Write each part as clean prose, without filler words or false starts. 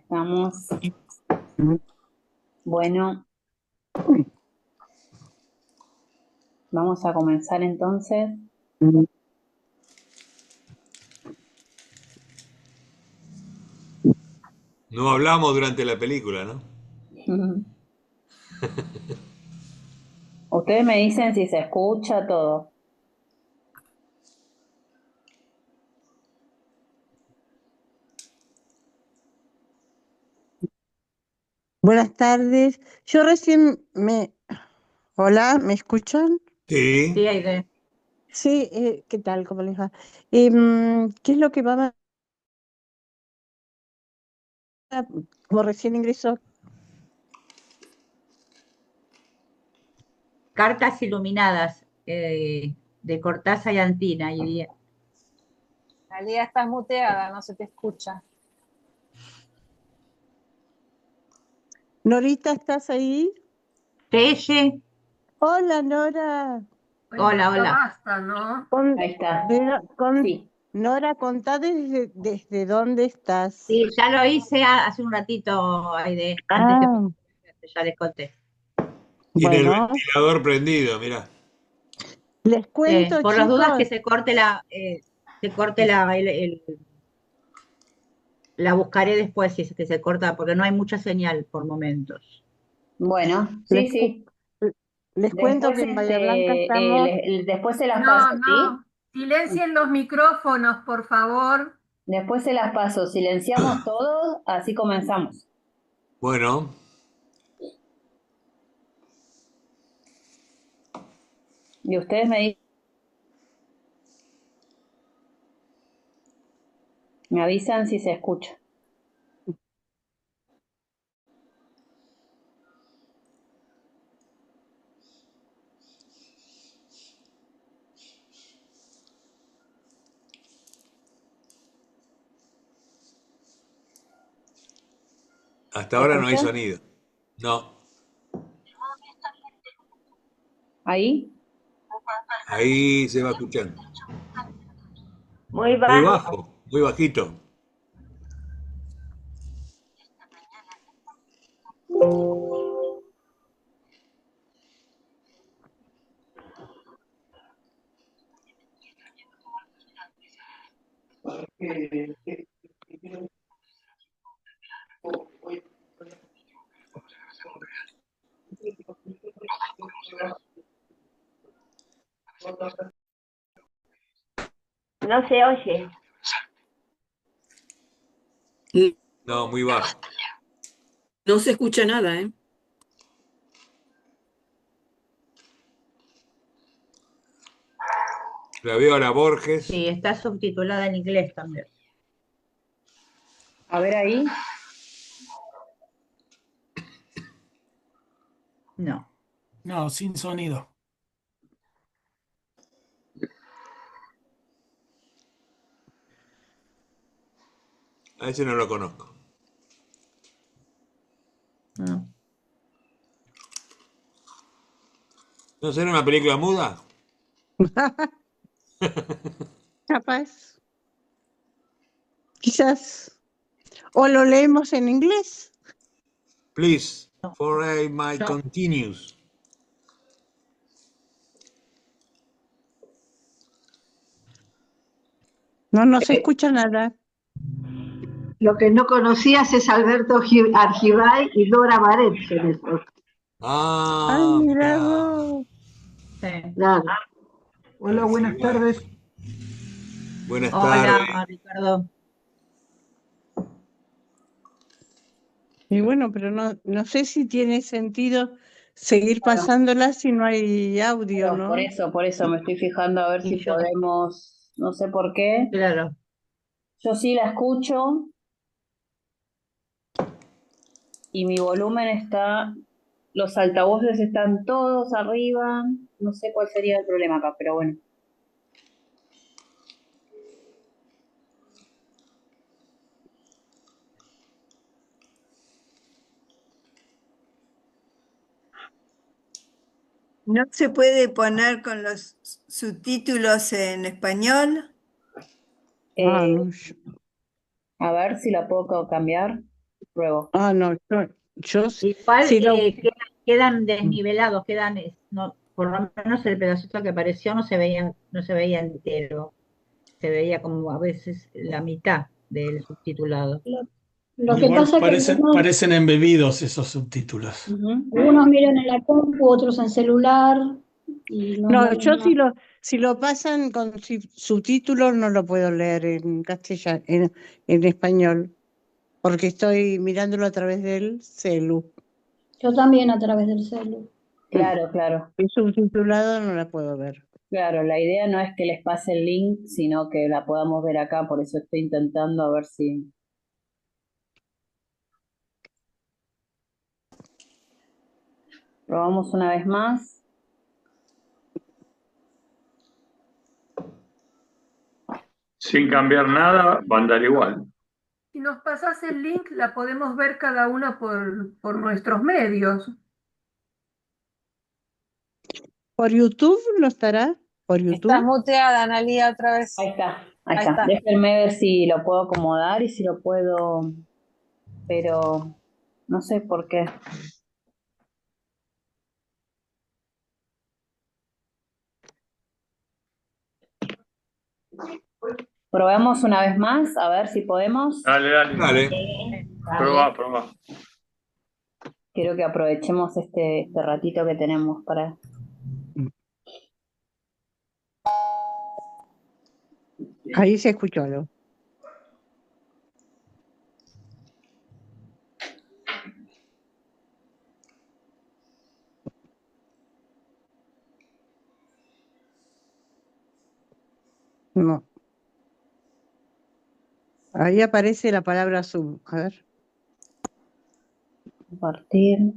Estamos. Bueno, vamos a comenzar entonces. No hablamos durante la película, ¿no? Ustedes me dicen si se escucha todo. Buenas tardes. Yo recién me... Hola, ¿me escuchan? Sí. Sí, Aide. Sí, ¿qué tal? ¿Cómo les va? ¿Qué es lo que va a... Como recién ingresó. Cartas iluminadas de Cortázar y Antina. Talía, estás muteada, no se te escucha. Norita, ¿estás ahí? Telle. Hola, Nora. Hola, hola. Basta, ¿no? Ahí está. Sí. Nora, contá desde dónde estás. Sí, ya lo hice hace un ratito, Aide, antes Ah, que ya les conté. Tiene el bueno, ventilador prendido, mirá. les cuento, Por las dudas que chicos. se corte la buscaré después si es que se corta, porque no hay mucha señal por momentos. Bueno, sí, Les, cu- sí. les cuento Después, que en Bahía Blanca estamos... después se las paso, No, ¿sí? no. Silencien los micrófonos, por favor. Después se las paso. Silenciamos todos, así comenzamos. Bueno, Y ustedes me avisan si se escucha. hasta ¿Se ahora no hay escucha? sonido. No, ¿Ahí? ahí se va escuchando. Muy Muy bajo. bajo, muy bajito. No se oye. No, muy bajo. No se escucha nada, ¿eh? La veo a la Borges. Sí, está subtitulada en inglés también. A ver ahí. No. No, sin sonido. A ese no lo conozco. No. ¿No será una película muda? Capaz, quizás. O lo leemos en inglés. Please, for I might No. continues. No se escucha nada. Lo que no conocías es Alberto Argibay y Dora Baret, son esos. Ay, Ah, mira mirá. vos. Sí. Claro. Hola, buenas Argibay. tardes. Buenas Hola, tardes. Ricardo. Y bueno, pero no sé si tiene sentido seguir Bueno, pasándola si no hay audio, claro, ¿no? por eso me estoy fijando a ver Y si yo, podemos, no sé por qué. claro. Yo sí la escucho y mi volumen está, los altavoces están todos arriba. No sé cuál sería el problema acá, pero bueno. ¿No se puede poner con los subtítulos en español? Ah, Eh, no, a ver si la puedo cambiar. Pruebo. Ah, no, yo Igual si lo, quedan desnivelados, por lo menos el pedacito que apareció no se veía entero, se veía como a veces la mitad del subtitulado. Lo que Igual pasa es que parecen embebidos esos subtítulos. algunos miran en la compu, otros en celular, y no es no, la yo misma. si lo pasan con subtítulos no lo puedo leer en castellano, en español, porque estoy mirándolo a través del celu. Yo también a través del celu. Claro, claro. Y subtitulado no la puedo ver. Claro, la idea no es que les pase el link, sino que la podamos ver acá, por eso estoy intentando a ver si... Probamos una vez más. Sin cambiar nada, va a andar igual. Si nos pasas el link, la podemos ver cada uno por nuestros medios. ¿Por YouTube no estará? ¿Por Estás YouTube? muteada, Analía, otra vez. Ahí está, ahí Ahí está. está. Déjenme ver si lo puedo acomodar y si lo puedo, pero no sé por qué. Probemos una vez más, a ver si podemos. Dale, dale. Dale. Probá. Quiero que aprovechemos este ratito que tenemos para... Ahí se escuchó algo. No. Ahí aparece la palabra Zoom. A ver. Compartir.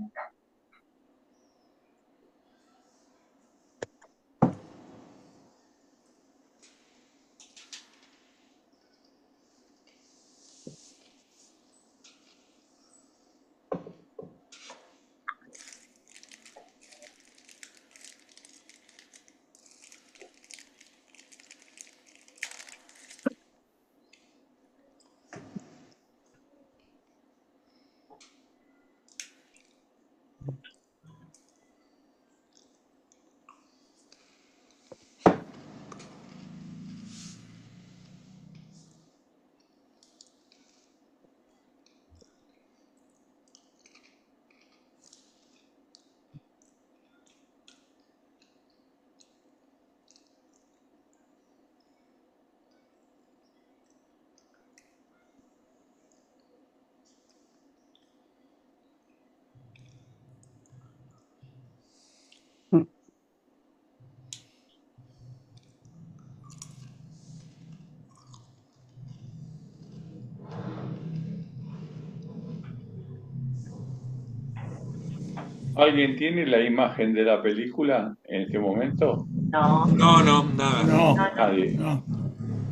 ¿Alguien tiene la imagen de la película en este momento? No. No, nada. No, Nadie. no.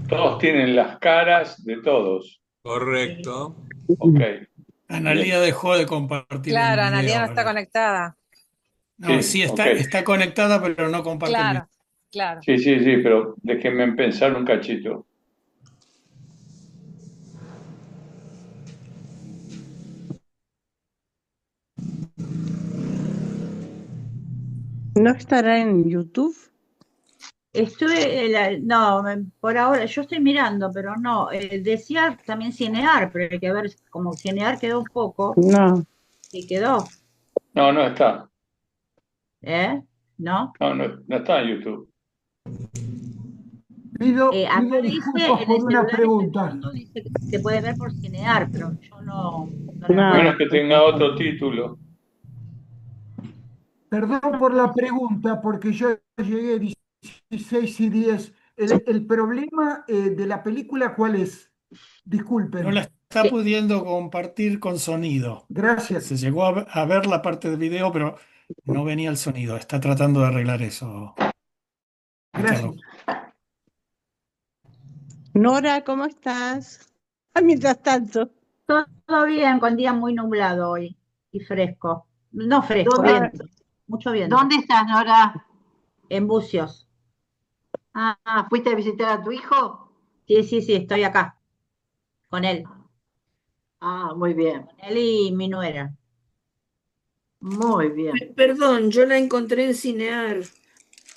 Todos tienen las caras de todos. Correcto. Ok. Analía dejó de compartir Claro, el Analía video, no está ¿verdad? conectada. No, Sí, sí ok. está conectada, pero no comparte el video. Claro. Sí, pero déjenme pensar un cachito. ¿No estará en YouTube? No, por ahora, yo estoy mirando, pero no, decía también Cinear, pero hay que ver, como Cinear quedó un poco, No. y quedó, No está. ¿No? No está en YouTube. Pido Acá dice, disculpas en por el una celular pregunta. segundo dice que se puede ver por Cinear, pero yo no A la menos que tenga otro título. Perdón por la pregunta, porque yo llegué 16:10. El problema de la película, ¿cuál es? Disculpen. No la está pudiendo compartir con sonido. Gracias. Se llegó a ver la parte del video, pero no venía el sonido. Está tratando de arreglar eso. Gracias. Nora, ¿cómo estás? Mientras tanto. Todo bien, con día muy nublado hoy y fresco. No fresco, viento, mucho viento. ¿Dónde estás, Nora? En Bucios. ¿Fuiste a visitar a tu hijo? Sí, estoy acá, con él. Ah, muy bien, con él y mi nuera. muy bien. Perdón, yo la encontré en Cinear.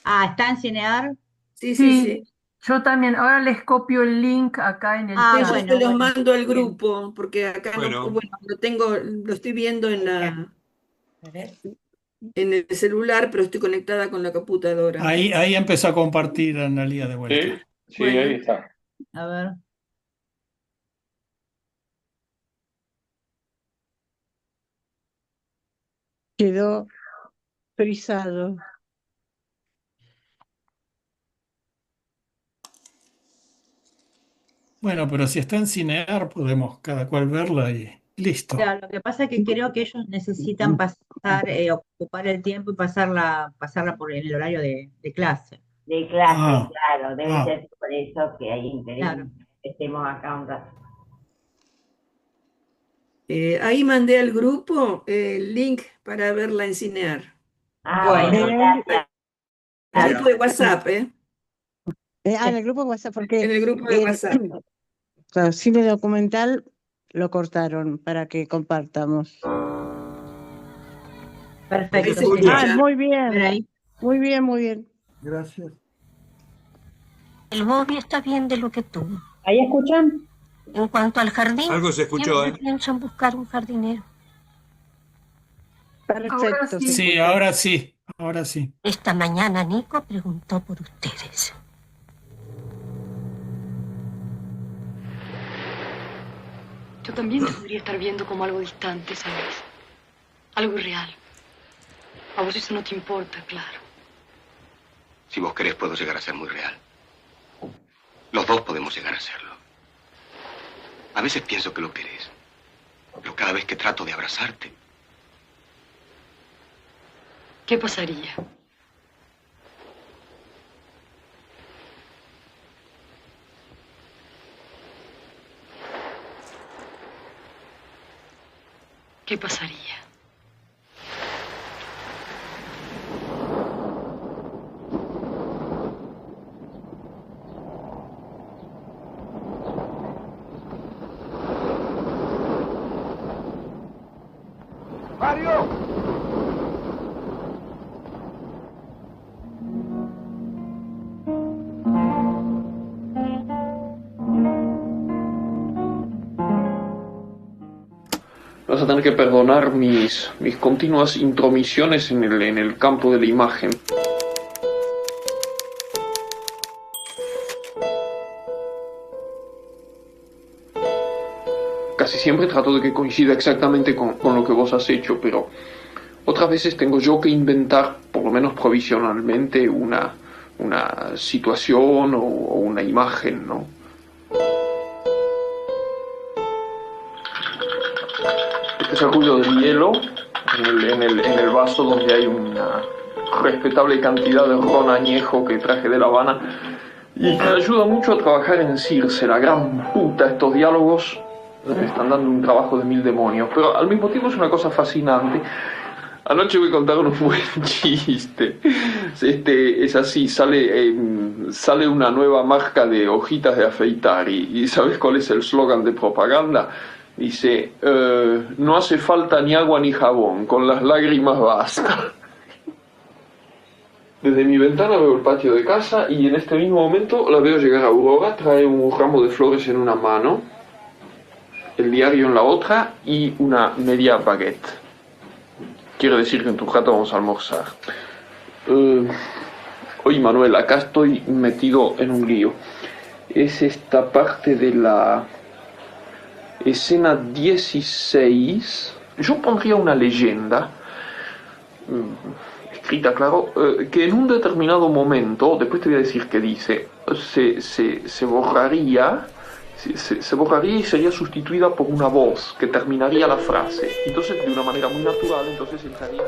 Ah, ¿está en Cinear? Sí, sí, Sí, sí. yo también. Ahora les copio el link acá en el Ah, Después yo chat. se bueno, los bueno. mando al Bien. grupo, porque acá no, Bueno, bueno, lo estoy viendo en A ver. en el celular, pero estoy conectada con la computadora. Ahí empezó a compartir Analía de Sí, vuelta. sí, ahí Bueno, está. a ver. Quedó frisado. Bueno, pero si está en Cinear, podemos cada cual verla y listo. Claro, lo que pasa es que creo que ellos necesitan pasar, ocupar el tiempo y pasarla por el horario de clase. De clase, Ah, claro, debe ah. ser por eso que hay interés Claro. en que estemos acá un rato. Ahí mandé al grupo el link para verla en Cinear. Ah, Bueno, bueno, gracias. El grupo de WhatsApp, ¿eh? En el grupo WhatsApp, porque En el grupo de WhatsApp. claro, cine documental lo cortaron para que compartamos. Ahí perfecto. se escucha. Ah, muy A ver bien, ahí. muy bien, muy bien. Gracias. El Bobby está bien de lo que tuvo. ¿Ahí escuchan? En cuanto al jardín, algo se escuchó, siempre pienso en buscar un jardinero. Ahora Perfecto. sí. se Sí, escucha. ahora sí, ahora sí. Esta mañana Nico preguntó por ustedes. Yo también te podría estar viendo como algo distante, ¿sabes? Algo irreal. A vos eso no te importa, claro. Si vos querés, puedo llegar a ser muy real. Los dos podemos llegar a serlo. A veces pienso que lo querés, pero cada vez que trato de abrazarte, ¿Qué pasaría? ¿Qué pasaría? ¡Mario! Vas a tener que perdonar mis continuas intromisiones en el campo de la imagen. Casi siempre trato de que coincida exactamente con lo que vos has hecho, pero otras veces tengo yo que inventar, por lo menos provisionalmente, una situación o una imagen, ¿no? Este es el ruido del hielo en el vaso donde hay una respetable cantidad de ron añejo que traje de La Habana y que ayuda mucho a trabajar en Circe, la gran puta. Estos diálogos me están dando un trabajo de mil demonios, pero al mismo tiempo es una cosa fascinante. Anoche voy a contar un buen chiste. Es así, sale una nueva marca de hojitas de afeitar y ¿sabes cuál es el eslogan de propaganda? Dice, no hace falta ni agua ni jabón, con las lágrimas basta. Desde mi ventana veo el patio de casa y en este mismo momento la veo llegar a Aurora, trae un ramo de flores en una mano, el diario en la otra y una media baguette. Quiere decir que en tu rato vamos a almorzar. Oye, Manuel, acá estoy metido en un lío. Es esta parte de la escena 16. Yo pondría una leyenda, escrita, claro, que en un determinado momento, después te voy a decir qué dice, se borraría. Se borraría y sería sustituida por una voz que terminaría la frase. Entonces, de una manera muy natural, entonces entraría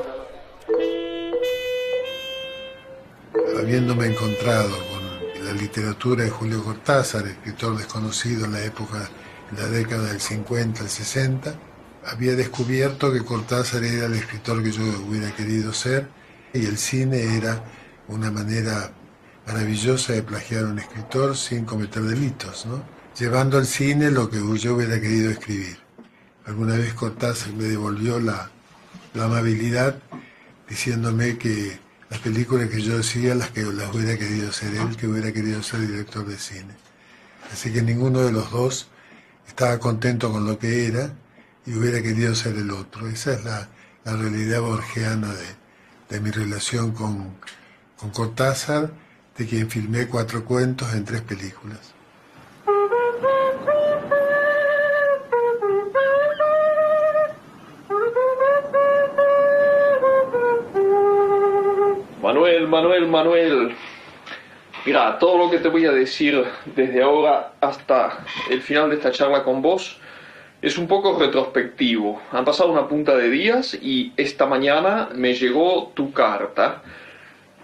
Habiéndome encontrado con la literatura de Julio Cortázar, escritor desconocido en la época, en la década del 50, el 60, había descubierto que Cortázar era el escritor que yo hubiera querido ser y el cine era una manera maravillosa de plagiar a un escritor sin cometer delitos, ¿no? Llevando al cine lo que yo hubiera querido escribir. Alguna vez Cortázar me devolvió la amabilidad diciéndome que las películas que yo hacía las hubiera querido hacer él, que hubiera querido ser director de cine. Así que ninguno de los dos estaba contento con lo que era y hubiera querido ser el otro. Esa es la realidad borgiana de mi relación con Cortázar, de quien filmé 4 cuentos en 3 películas. Manuel. Mira, todo lo que te voy a decir desde ahora hasta el final de esta charla con vos es un poco retrospectivo. Han pasado una punta de días y esta mañana me llegó tu carta,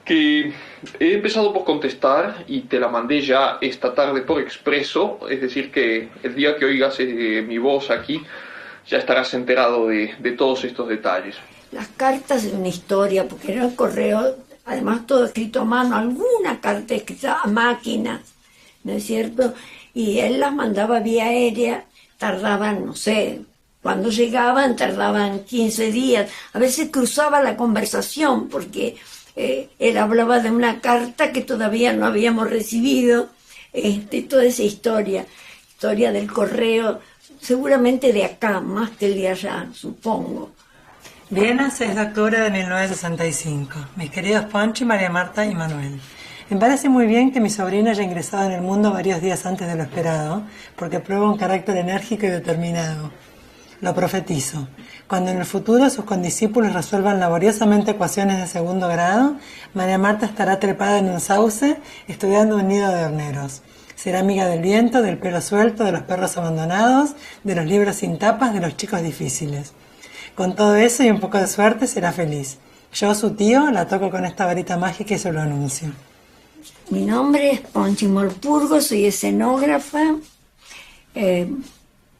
que he empezado por contestar y te la mandé ya esta tarde por expreso, es decir que el día que oigas mi voz aquí ya estarás enterado de todos estos detalles. Las cartas de una historia, porque era el correo, además todo escrito a mano, alguna carta escrita a máquina, ¿no es cierto? Y él las mandaba vía aérea, tardaban, no sé, cuando llegaban tardaban 15 días, a veces cruzaba la conversación porque él hablaba de una carta que todavía no habíamos recibido, toda esa historia del correo, seguramente de acá, más que el de allá, supongo. Viena, 6 de octubre de 1965. Mis queridos Ponchi, María Marta y Manuel. Me parece muy bien que mi sobrino haya ingresado en el mundo varios días antes de lo esperado, porque prueba un carácter enérgico y determinado. Lo profetizo. Cuando en el futuro sus condiscípulos resuelvan laboriosamente ecuaciones de segundo grado, María Marta estará trepada en un sauce estudiando un nido de horneros. Será amiga del viento, del pelo suelto, de los perros abandonados, de los libros sin tapas, de los chicos difíciles. Con todo eso y un poco de suerte será feliz. Yo, su tío, la toco con esta varita mágica y se lo anuncio. Mi nombre es Ponchi Morpurgo, soy escenógrafa,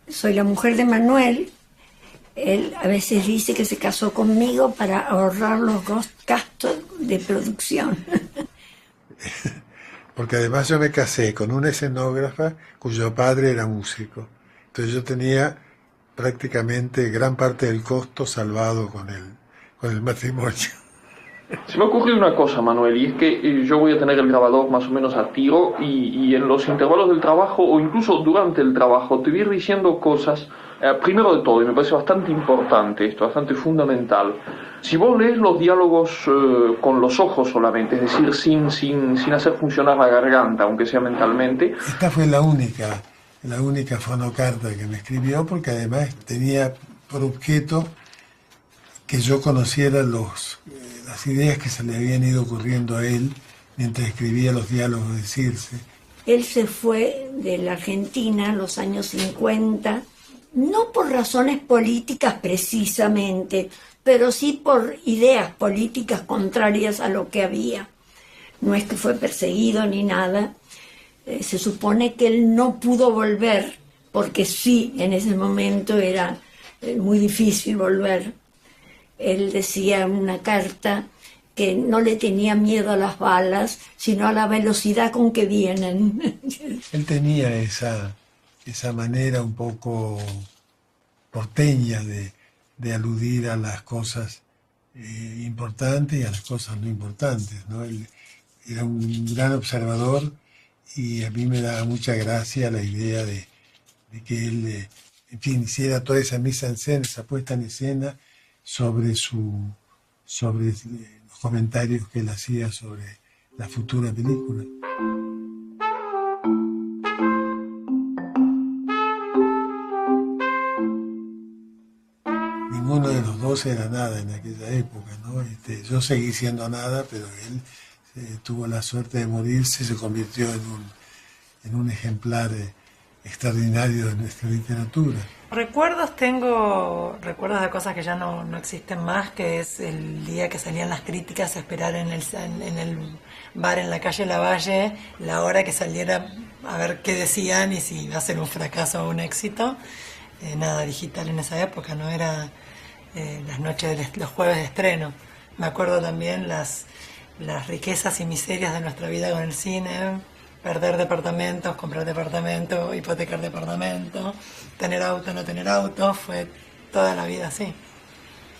soy la mujer de Manuel. Él a veces dice que se casó conmigo para ahorrar los gastos de producción. Porque además yo me casé con una escenógrafa cuyo padre era músico. Entonces yo tenía prácticamente gran parte del costo salvado con el matrimonio. Se me ha ocurrido una cosa, Manuel, y es que yo voy a tener el grabador más o menos a tiro y en los intervalos del trabajo o incluso durante el trabajo te voy a ir diciendo cosas. Primero de todo, y me parece bastante importante esto, bastante fundamental, si vos lees los diálogos con los ojos solamente, es decir, sin hacer funcionar la garganta, aunque sea mentalmente. Esta fue la única fonocarta que me escribió, porque además tenía por objeto que yo conociera las ideas que se le habían ido ocurriendo a él mientras escribía los diálogos de Circe. Él se fue de la Argentina en los años 50, no por razones políticas precisamente, pero sí por ideas políticas contrarias a lo que había. No es que fue perseguido ni nada. Se supone que él no pudo volver, porque sí, en ese momento era muy difícil volver. Él decía en una carta que no le tenía miedo a las balas, sino a la velocidad con que vienen. Él tenía esa manera un poco porteña de aludir a las cosas importantes y a las cosas no importantes, ¿no? Él era un gran observador y a mí me daba mucha gracia la idea de que él, en fin, hiciera toda esa mise en scène, esa puesta en escena sobre los comentarios que él hacía sobre la futura película. Ninguno de los dos era nada en aquella época, ¿no? Yo seguí siendo nada, pero él tuvo la suerte de morirse y se convirtió en un ejemplar extraordinario de nuestra literatura. Tengo recuerdos de cosas que ya no existen más, que es el día que salían las críticas a esperar en el bar en la calle Lavalle, la hora que saliera a ver qué decían y si iba a ser un fracaso o un éxito. Nada digital en esa época, no era las noches los jueves de estreno. Me acuerdo también las riquezas y miserias de nuestra vida con el cine, perder departamentos, comprar departamento, hipotecar departamento, tener auto, no tener auto, fue toda la vida así.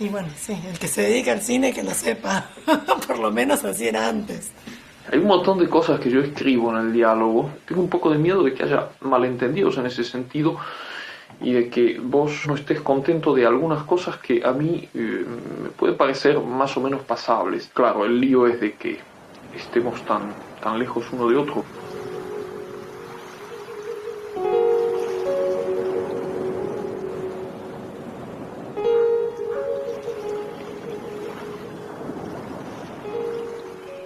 Y bueno, sí, el que se dedica al cine que lo sepa, por lo menos así era antes. Hay un montón de cosas que yo escribo en el diálogo. Tengo un poco de miedo de que haya malentendidos en ese sentido y de que vos no estés contento de algunas cosas que a mí me pueden parecer más o menos pasables. Claro, el lío es de que estemos tan lejos uno de otro.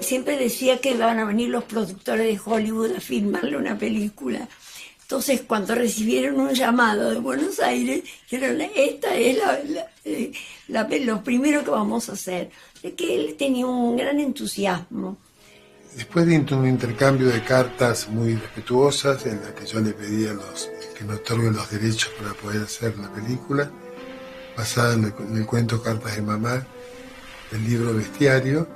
Siempre decía que iban a venir los productores de Hollywood a filmarle una película. Entonces, cuando recibieron un llamado de Buenos Aires, dijeron, esta es lo primero que vamos a hacer. De que él tenía un gran entusiasmo. Después de un intercambio de cartas muy respetuosas, en la que yo le pedía que me otorguen los derechos para poder hacer la película, basada en el cuento Cartas de Mamá, del libro Bestiario.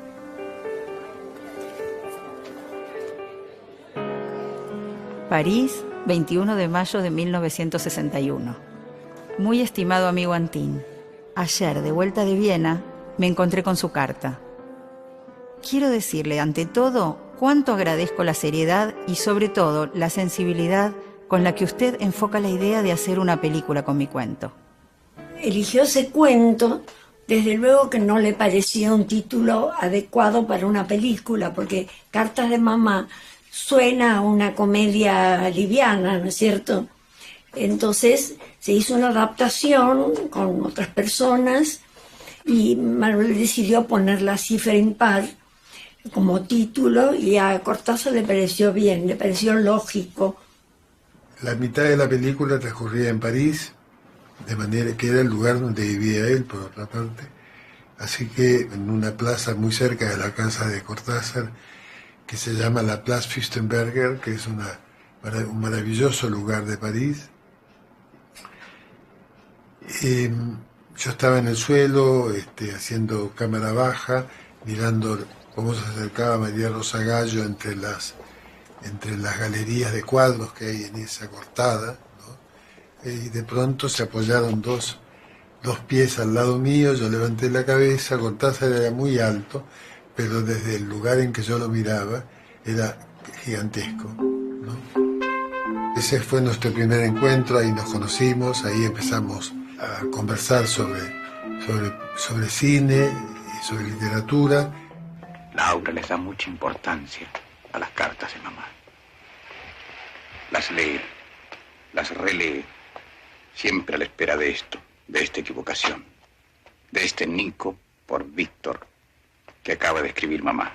París, 21 de mayo de 1961. Muy estimado amigo Antín, ayer, de vuelta de Viena, me encontré con su carta. Quiero decirle, ante todo, cuánto agradezco la seriedad y, sobre todo, la sensibilidad con la que usted enfoca la idea de hacer una película con mi cuento. Eligió ese cuento, desde luego que no le parecía un título adecuado para una película, porque Cartas de Mamá suena a una comedia liviana, ¿no es cierto? Entonces se hizo una adaptación con otras personas y Manuel decidió poner La cifra impar como título y a Cortázar le pareció bien, le pareció lógico. La mitad de la película transcurría en París, de manera que era el lugar donde vivía él, por otra parte. Así que en una plaza muy cerca de la casa de Cortázar, que se llama la Place Fürstenberger, que es un maravilloso lugar de París. Yo estaba en el suelo, haciendo cámara baja, mirando cómo se acercaba María Rosa Gallo entre las galerías de cuadros que hay en esa cortada, ¿no? Y de pronto se apoyaron dos pies al lado mío, yo levanté la cabeza, Cortázar era muy alto, pero desde el lugar en que yo lo miraba era gigantesco, ¿no? Ese fue nuestro primer encuentro, ahí nos conocimos, ahí empezamos a conversar sobre cine y sobre literatura. Laura les da mucha importancia a las cartas de mamá. Las lee, las relee, siempre a la espera de esto, de esta equivocación, de este Nico por Víctor que acaba de escribir mamá.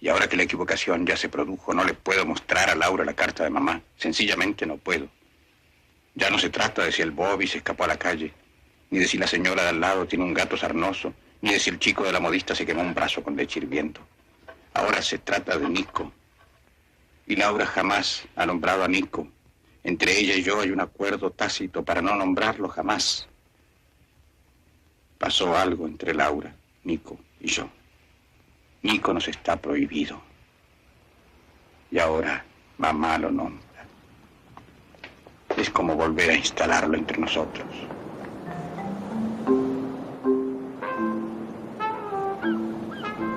Y ahora que la equivocación ya se produjo, no le puedo mostrar a Laura la carta de mamá. Sencillamente no puedo. Ya no se trata de si el Bobby se escapó a la calle, ni de si la señora de al lado tiene un gato sarnoso, ni de si el chico de la modista se quemó un brazo con leche hirviendo. Ahora se trata de Nico. Y Laura jamás ha nombrado a Nico. Entre ella y yo hay un acuerdo tácito para no nombrarlo jamás. Pasó algo entre Laura, Nico y yo. Nico nos está prohibido. Y ahora mamá lo nombra. Es como volver a instalarlo entre nosotros.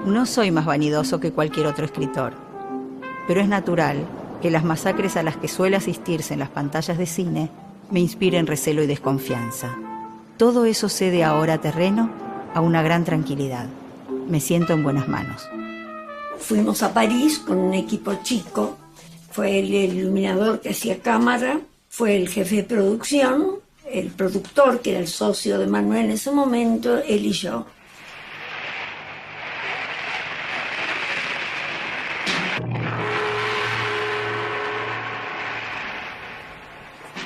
No soy más vanidoso que cualquier otro escritor, pero es natural que las masacres a las que suele asistirse en las pantallas de cine me inspiren recelo y desconfianza. Todo eso cede ahora terreno a una gran tranquilidad. Me siento en buenas manos. Fuimos a París con un equipo chico. Fue el iluminador que hacía cámara, fue el jefe de producción, el productor, que era el socio de Manuel en ese momento, él y yo.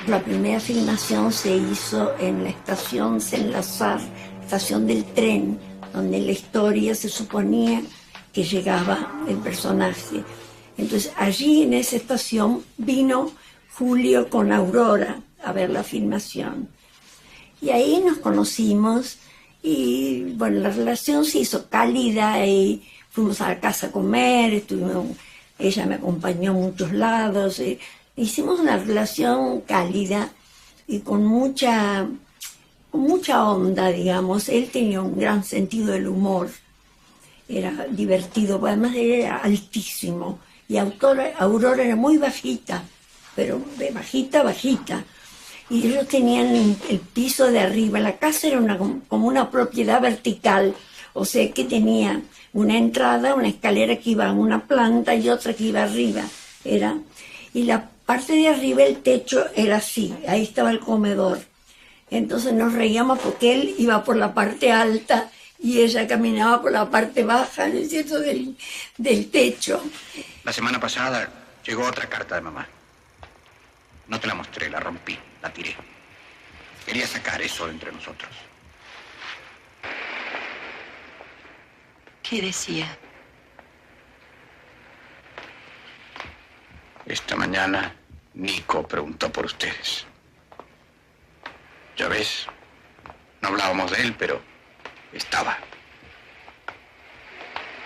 La primera filmación se hizo en la estación Saint-Lazare, estación del tren, donde en la historia se suponía que llegaba el personaje. Entonces allí en esa estación vino Julio con Aurora a ver la filmación. Y ahí nos conocimos y bueno, la relación se hizo cálida y fuimos a la casa a comer, ella me acompañó a muchos lados, hicimos una relación cálida y con mucha onda, digamos. Él tenía un gran sentido del humor, era divertido, además él era altísimo, y Aurora era muy bajita, pero de bajita, y ellos tenían el piso de arriba, la casa era como una propiedad vertical, o sea que tenía una entrada, una escalera que iba a una planta y otra que iba arriba, y la parte de arriba, el techo era así, ahí estaba el comedor. Entonces nos reíamos porque él iba por la parte alta y ella caminaba por la parte baja, ¿no es cierto?, del techo. La semana pasada llegó otra carta de mamá. No te la mostré, la rompí, la tiré. Quería sacar eso de entre nosotros. ¿Qué decía? Esta mañana Nico preguntó por ustedes. Ya ves, no hablábamos de él, pero estaba.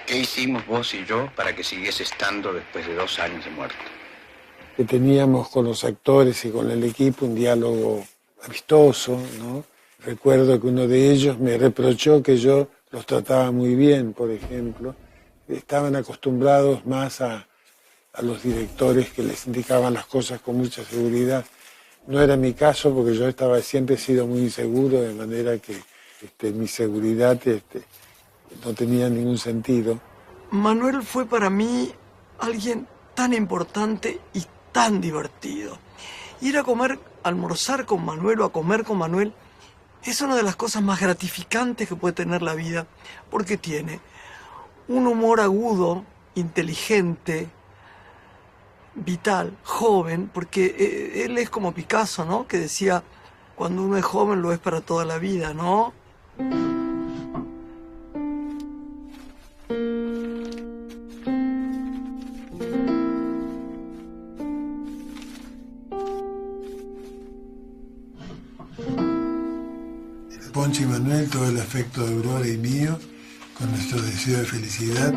¿Qué hicimos vos y yo para que siguiese estando después de 2 años de muerto? Que teníamos con los actores y con el equipo un diálogo amistoso, ¿no? Recuerdo que uno de ellos me reprochó que yo los trataba muy bien, por ejemplo. Estaban acostumbrados más a los directores que les indicaban las cosas con mucha seguridad. No era mi caso porque yo siempre he sido muy inseguro, de manera que mi seguridad no tenía ningún sentido. Manuel fue para mí alguien tan importante y tan divertido. Ir a almorzar con Manuel o a comer con Manuel es una de las cosas más gratificantes que puede tener la vida, porque tiene un humor agudo, inteligente, vital, joven, porque él es como Picasso, ¿no?, que decía, cuando uno es joven lo es para toda la vida, ¿no? Ponchi y Manuel, todo el afecto de Aurora y mío, con nuestro deseo de felicidad,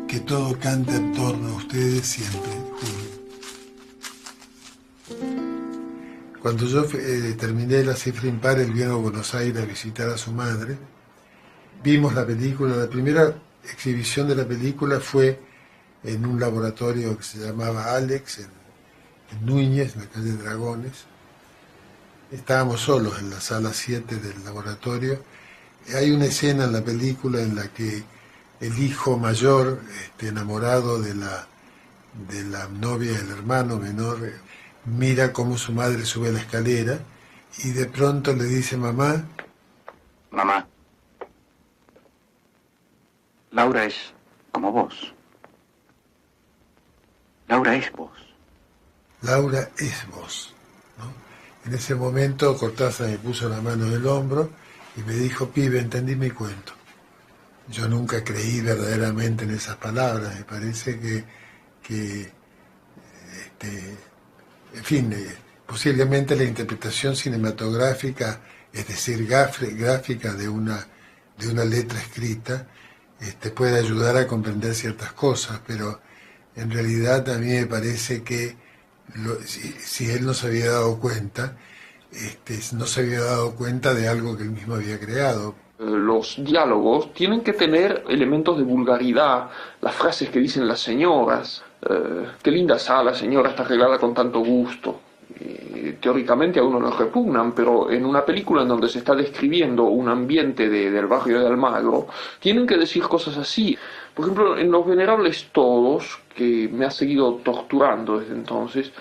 que todo cante en torno a ustedes siempre. Cuando yo terminé La Cifra Impar, él vino a Buenos Aires a visitar a su madre. Vimos la película, la primera exhibición de la película fue en un laboratorio que se llamaba Alex, en Núñez, en la calle Dragones. Estábamos solos en la sala 7 del laboratorio. Hay una escena en la película en la que el hijo mayor, enamorado de la novia del hermano menor, mira cómo su madre sube la escalera y de pronto le dice: mamá. Mamá, Laura es como vos. Laura es vos. Laura es vos, ¿no? En ese momento Cortázar me puso la mano en el hombro y me dijo: pibe, entendí mi cuento. Yo nunca creí verdaderamente en esas palabras. Me parece que en fin, posiblemente la interpretación cinematográfica, es decir, gráfica de una letra escrita, puede ayudar a comprender ciertas cosas, pero en realidad a mí me parece que si él no se había dado cuenta, no se había dado cuenta de algo que él mismo había creado. Los diálogos tienen que tener elementos de vulgaridad, las frases que dicen las señoras. Qué linda sala, señora, está arreglada con tanto gusto. Teóricamente a uno no repugnan, pero en una película en donde se está describiendo un ambiente del barrio de Almagro, tienen que decir cosas así. Por ejemplo, en Los Venerables Todos, que me ha seguido torturando desde entonces,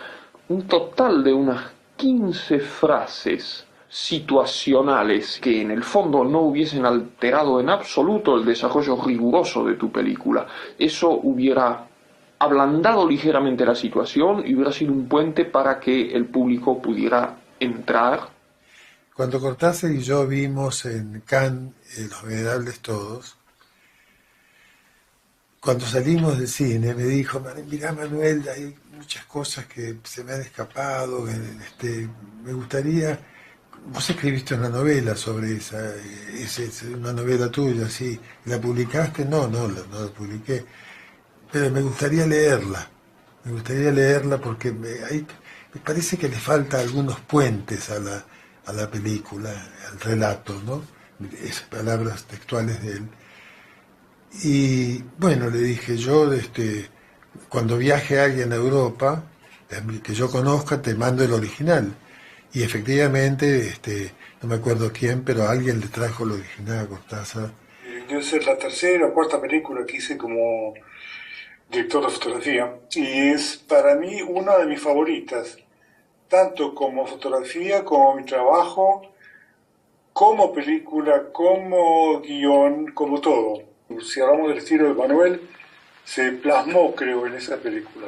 un total de unas 15 frases situacionales que en el fondo no hubiesen alterado en absoluto el desarrollo riguroso de tu película. Eso hubiera ablandado ligeramente la situación y hubiera sido un puente para que el público pudiera entrar. Cuando Cortázar y yo vimos en Cannes Los Venerables Todos, cuando salimos del cine me dijo: mirá, Manuel, hay muchas cosas que se me han escapado, me gustaría vos escribiste una novela sobre esa, es una novela tuya, ¿sí? ¿La publicaste? No la publiqué, pero me gustaría leerla porque me parece que le falta algunos puentes a la película, al relato, ¿no? Esas palabras textuales de él. Y bueno, le dije yo, cuando viaje alguien a Europa, que yo conozca, te mando el original. Y efectivamente, no me acuerdo quién, pero alguien le trajo el original a Cortázar. Debe ser la tercera o cuarta película que hice como director de fotografía, y es para mí una de mis favoritas, tanto como fotografía, como mi trabajo, como película, como guión, como todo. Si hablamos del estilo de Manuel, se plasmó, creo, en esa película.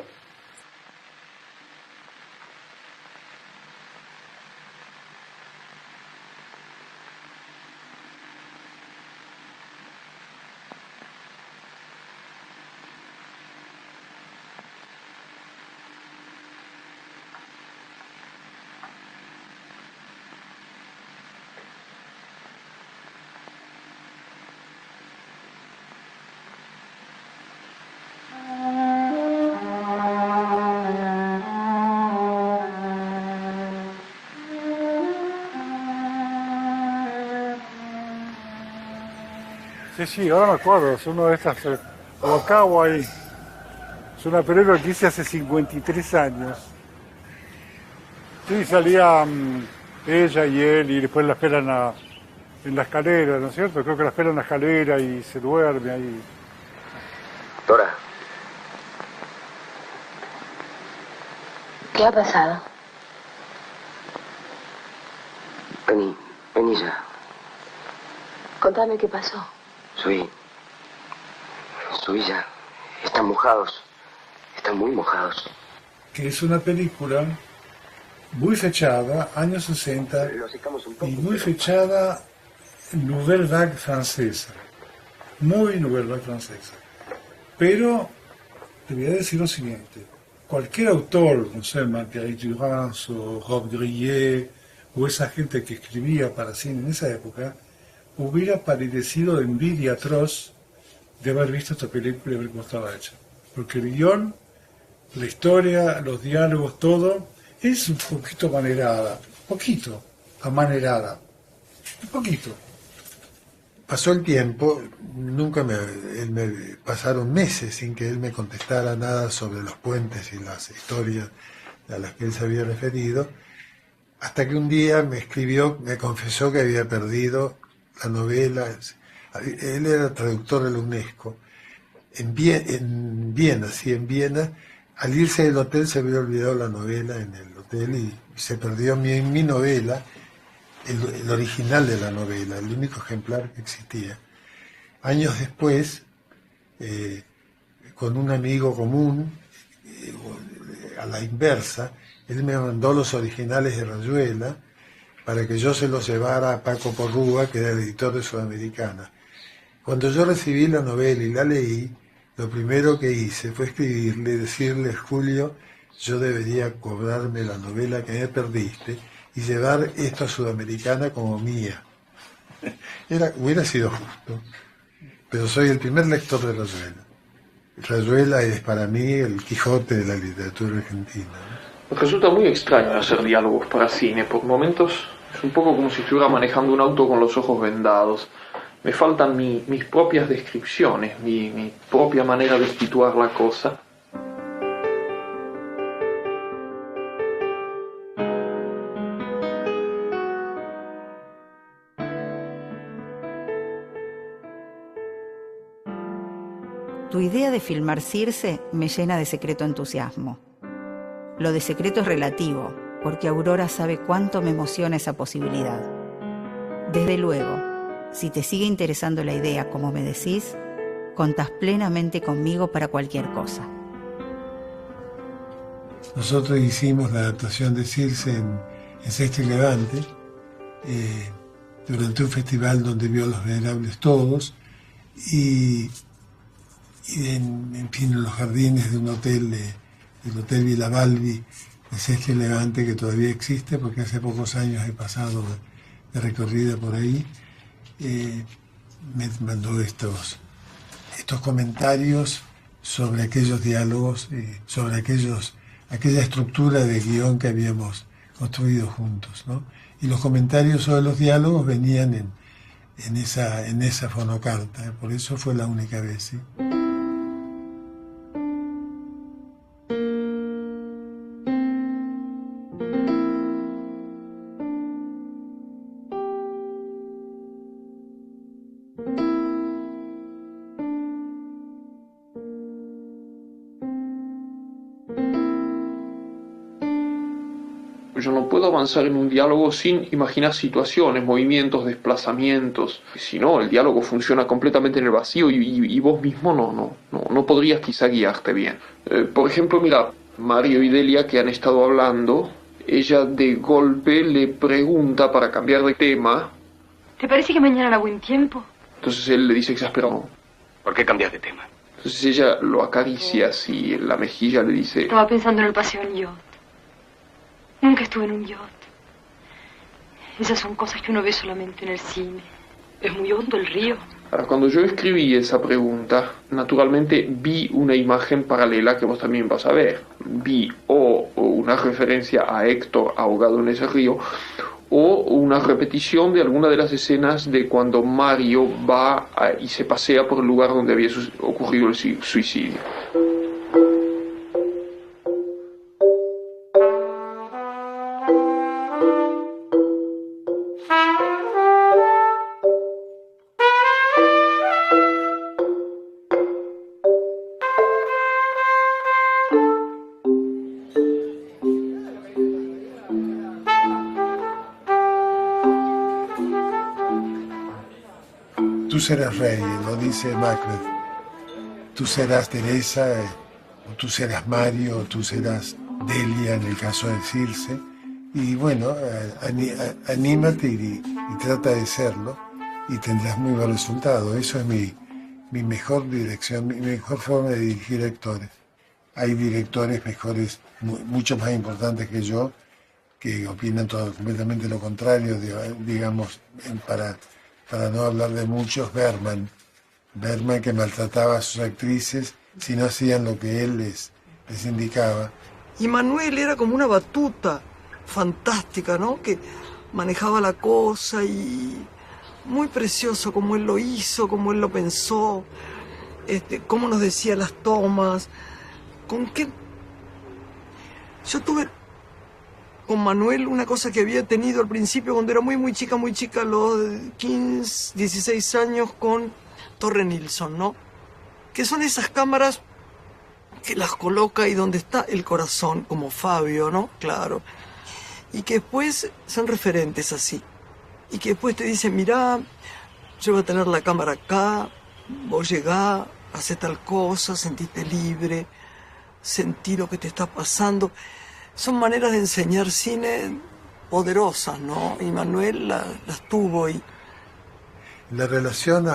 Sí, ahora me acuerdo, es uno de estas, Okawa ahí. Es una película que hice hace 53 años. Sí, salía ella y él y después la esperan en la escalera, ¿no es cierto? Creo que la esperan en la escalera y se duerme ahí. Dora. ¿Qué ha pasado? Vení ya. Contame qué pasó. Subí ya. Están mojados. Están muy mojados. Que es una película muy fechada, años 60, y muy fechada Nouvelle Vague francesa. Muy Nouvelle Vague francesa. Pero te voy a decir lo siguiente. Cualquier autor, no sé, Marguerite Duras o Rob Grillet, o esa gente que escribía para cine en esa época, hubiera padecido de envidia atroz de haber visto esta película y ver cómo estaba hecha. Porque el guión, la historia, los diálogos, todo, es un poquito amanerada. Un poquito. Pasó el tiempo, pasaron meses sin que él me contestara nada sobre los puentes y las historias a las que él se había referido, hasta que un día me escribió, me confesó que había perdido la novela. Él era traductor de la UNESCO. En Viena, al irse del hotel se había olvidado la novela en el hotel y se perdió mi novela, el original de la novela, el único ejemplar que existía. Años después, con un amigo común, a la inversa, él me mandó los originales de Rayuela para que yo se los llevara a Paco Porrúa, que era el editor de Sudamericana. Cuando yo recibí la novela y la leí, lo primero que hice fue decirle, Julio, yo debería cobrarme la novela que me perdiste y llevar esto a Sudamericana como mía. Hubiera sido justo, pero soy el primer lector de Rayuela. Rayuela es para mí el Quijote de la literatura argentina. Me resulta muy extraño hacer diálogos para cine. Por momentos es un poco como si estuviera manejando un auto con los ojos vendados. Me faltan mis propias descripciones, mi propia manera de situar la cosa. Tu idea de filmar Circe me llena de secreto entusiasmo. Lo de secreto es relativo, porque Aurora sabe cuánto me emociona esa posibilidad. Desde luego, si te sigue interesando la idea como me decís, contás plenamente conmigo para cualquier cosa. Nosotros hicimos la adaptación de Circe en Sexto y Levante, durante un festival donde vio Los Venerables Todos, y en los jardines de un hotel, del Hotel Villa Balbi, el Sexto y Levante, que todavía existe, porque hace pocos años he pasado de recorrida por ahí, me mandó estos comentarios sobre aquellos diálogos, sobre aquella estructura de guión que habíamos construido juntos, ¿no? Y los comentarios sobre los diálogos venían en esa fonocarta, por eso fue la única vez, ¿sí? Yo no puedo avanzar en un diálogo sin imaginar situaciones, movimientos, desplazamientos. Si no, el diálogo funciona completamente en el vacío y vos mismo no podrías quizá guiarte bien. Por ejemplo, mira, Mario y Delia, que han estado hablando, ella de golpe le pregunta para cambiar de tema. ¿Te parece que mañana hará buen tiempo? Entonces él le dice exasperado. ¿Por qué cambias de tema? Entonces ella lo acaricia así en la mejilla, le dice... Estaba pensando en el paseo en yacht. Nunca estuve en un yacht. Esas son cosas que uno ve solamente en el cine. Es muy hondo el río. Ahora, cuando yo escribí esa pregunta, naturalmente vi una imagen paralela que vos también vas a ver. Vi o una referencia a Héctor ahogado en ese río, o una repetición de alguna de las escenas de cuando Mario va y se pasea por el lugar donde había ocurrido el suicidio. Tú serás rey, lo dice Macbeth. Tú serás Teresa, o tú serás Mario, o tú serás Delia en el caso de Circe. Y bueno, anímate y trata de serlo y tendrás muy buen resultado. Eso es mi mejor dirección, mi mejor forma de dirigir actores. Hay directores mejores, mucho más importantes que yo, que opinan todo completamente lo contrario, digamos, para no hablar de muchos, Bergman, que maltrataba a sus actrices si no hacían lo que él les indicaba. Y Manuel era como una batuta fantástica, ¿no? Que manejaba la cosa y muy precioso como él lo hizo, como él lo pensó, cómo nos decía las tomas, con qué... Yo tuve con Manuel una cosa que había tenido al principio cuando era muy chica, a los 15, 16 años, con Torre Nilsson, ¿no? Que son esas cámaras que las coloca ahí donde está el corazón, como Fabio, ¿no? Claro. Y que después son referentes así. Y que después te dicen, mirá, yo voy a tener la cámara acá, vos llegá, hacé tal cosa, sentiste libre, sentí lo que te está pasando. Son maneras de enseñar cine poderosas, ¿no? Y Manuel las tuvo. La relación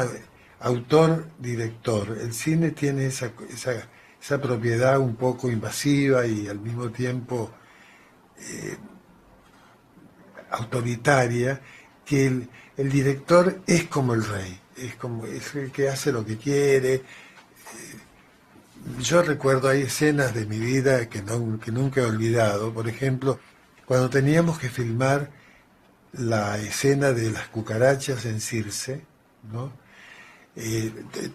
autor-director, el cine tiene esa propiedad un poco invasiva y al mismo tiempo autoritaria, que el director es como el rey, es el que hace lo que quiere. Yo recuerdo, hay escenas de mi vida que nunca he olvidado. Por ejemplo, cuando teníamos que filmar la escena de las cucarachas en Circe, ¿no?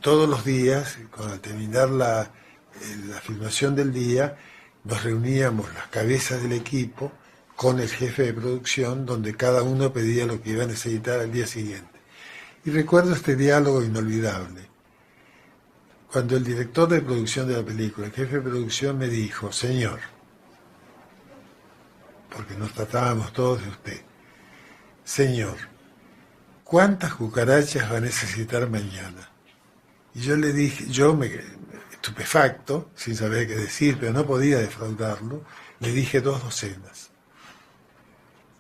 Todos los días, al terminar la filmación del día, nos reuníamos las cabezas del equipo con el jefe de producción, donde cada uno pedía lo que iba a necesitar al día siguiente. Y recuerdo este diálogo inolvidable. Cuando el director de producción de la película, el jefe de producción, me dijo, señor, porque nos tratábamos todos de usted, señor, ¿cuántas cucarachas va a necesitar mañana? Y yo le dije, estupefacto, sin saber qué decir, pero no podía defraudarlo, le dije 2 docenas.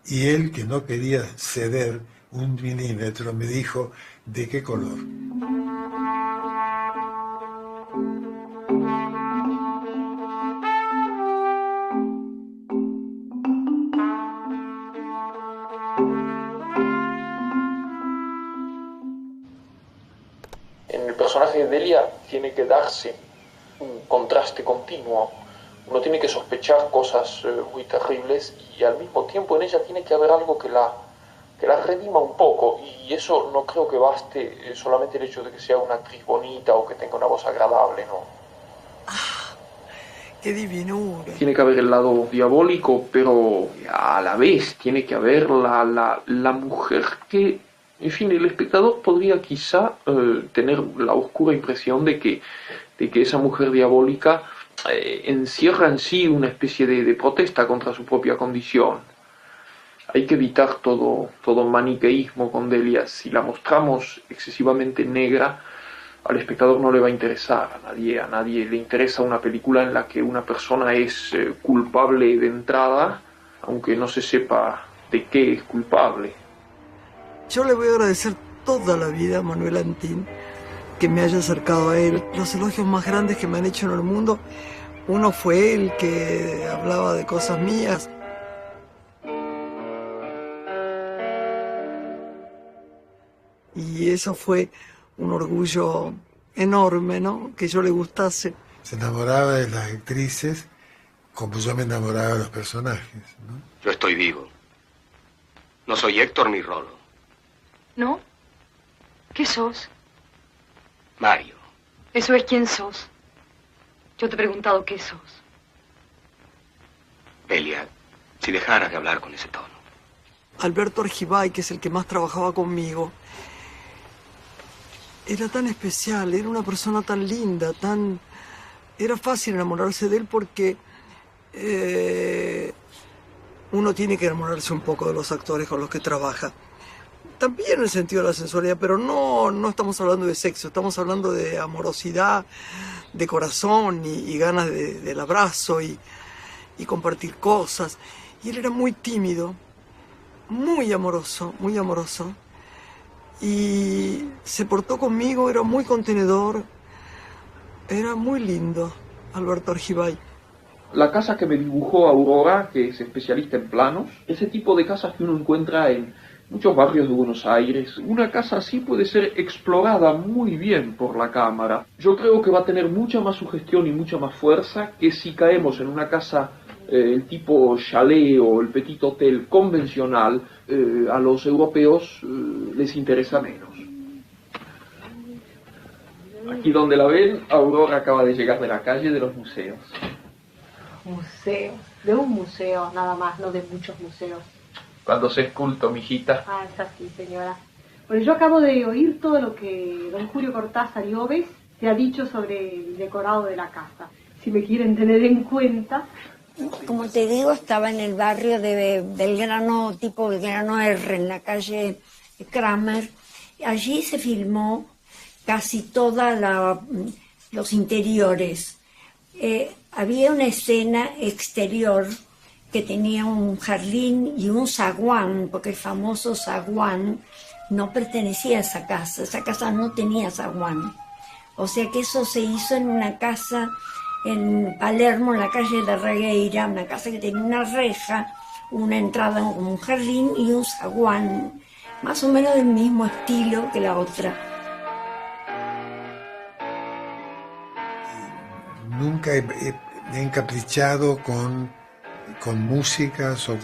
Y él, que no quería ceder 1 milímetro, me dijo, ¿de qué color? personaje de Delia tiene que darse un contraste continuo. Uno tiene que sospechar cosas muy terribles y al mismo tiempo en ella tiene que haber algo que la redima un poco, y eso no creo que baste solamente el hecho de que sea una actriz bonita o que tenga una voz agradable, ¿no? ¡Qué divinura! Tiene que haber el lado diabólico, pero a la vez tiene que haber la mujer que, en fin, el espectador podría quizá tener la oscura impresión de que esa mujer diabólica encierra en sí una especie de protesta contra su propia condición. Hay que evitar todo maniqueísmo con Delia. Si la mostramos excesivamente negra, al espectador no le va a interesar. A nadie le interesa una película en la que una persona es culpable de entrada, aunque no se sepa de qué es culpable. Yo le voy a agradecer toda la vida a Manuel Antín que me haya acercado a él. Los elogios más grandes que me han hecho en el mundo, uno fue él, que hablaba de cosas mías. Y eso fue un orgullo enorme, ¿no? Que yo le gustase. Se enamoraba de las actrices como yo me enamoraba de los personajes, ¿no? Yo estoy vivo. No soy Héctor ni Rolo. ¿No? ¿Qué sos? Mario. Eso es quién sos. Yo te he preguntado qué sos. Delia, si dejaras de hablar con ese tono. Alberto Argibay, que es el que más trabajaba conmigo, era tan especial, era una persona tan linda, era fácil enamorarse de él porque uno tiene que enamorarse un poco de los actores con los que trabaja. También en el sentido de la sensualidad, pero no estamos hablando de sexo, estamos hablando de amorosidad, de corazón y ganas del abrazo y compartir cosas. Y él era muy tímido, muy amoroso, muy amoroso. Y se portó conmigo, era muy contenedor, era muy lindo, Alberto Argibay. La casa que me dibujó Aurora, que es especialista en planos, ese tipo de casas que uno encuentra en muchos barrios de Buenos Aires, una casa así puede ser explorada muy bien por la cámara. Yo creo que va a tener mucha más sugestión y mucha más fuerza que si caemos en una casa el tipo chalet o el petit hotel convencional. A los europeos les interesa menos. Aquí donde la ven, Aurora acaba de llegar de la calle de los museos. Museo, de un museo nada más, no de muchos museos. Cuando se es culto, mijita. Ah, es así, señora. Bueno, yo acabo de oír todo lo que don Julio Cortázar y Oves te ha dicho sobre el decorado de la casa. Si me quieren tener en cuenta. Como te digo, estaba en el barrio de Belgrano, tipo Belgrano R, en la calle Kramer. Allí se filmó casi todos los interiores. Había una escena exterior que tenía un jardín y un zaguán, porque el famoso zaguán no pertenecía a esa casa no tenía zaguán. O sea que eso se hizo en una casa en Palermo, en la calle de Regueira, una casa que tenía una reja, una entrada como un jardín y un zaguán, más o menos del mismo estilo que la otra. Nunca he encaprichado con músicas o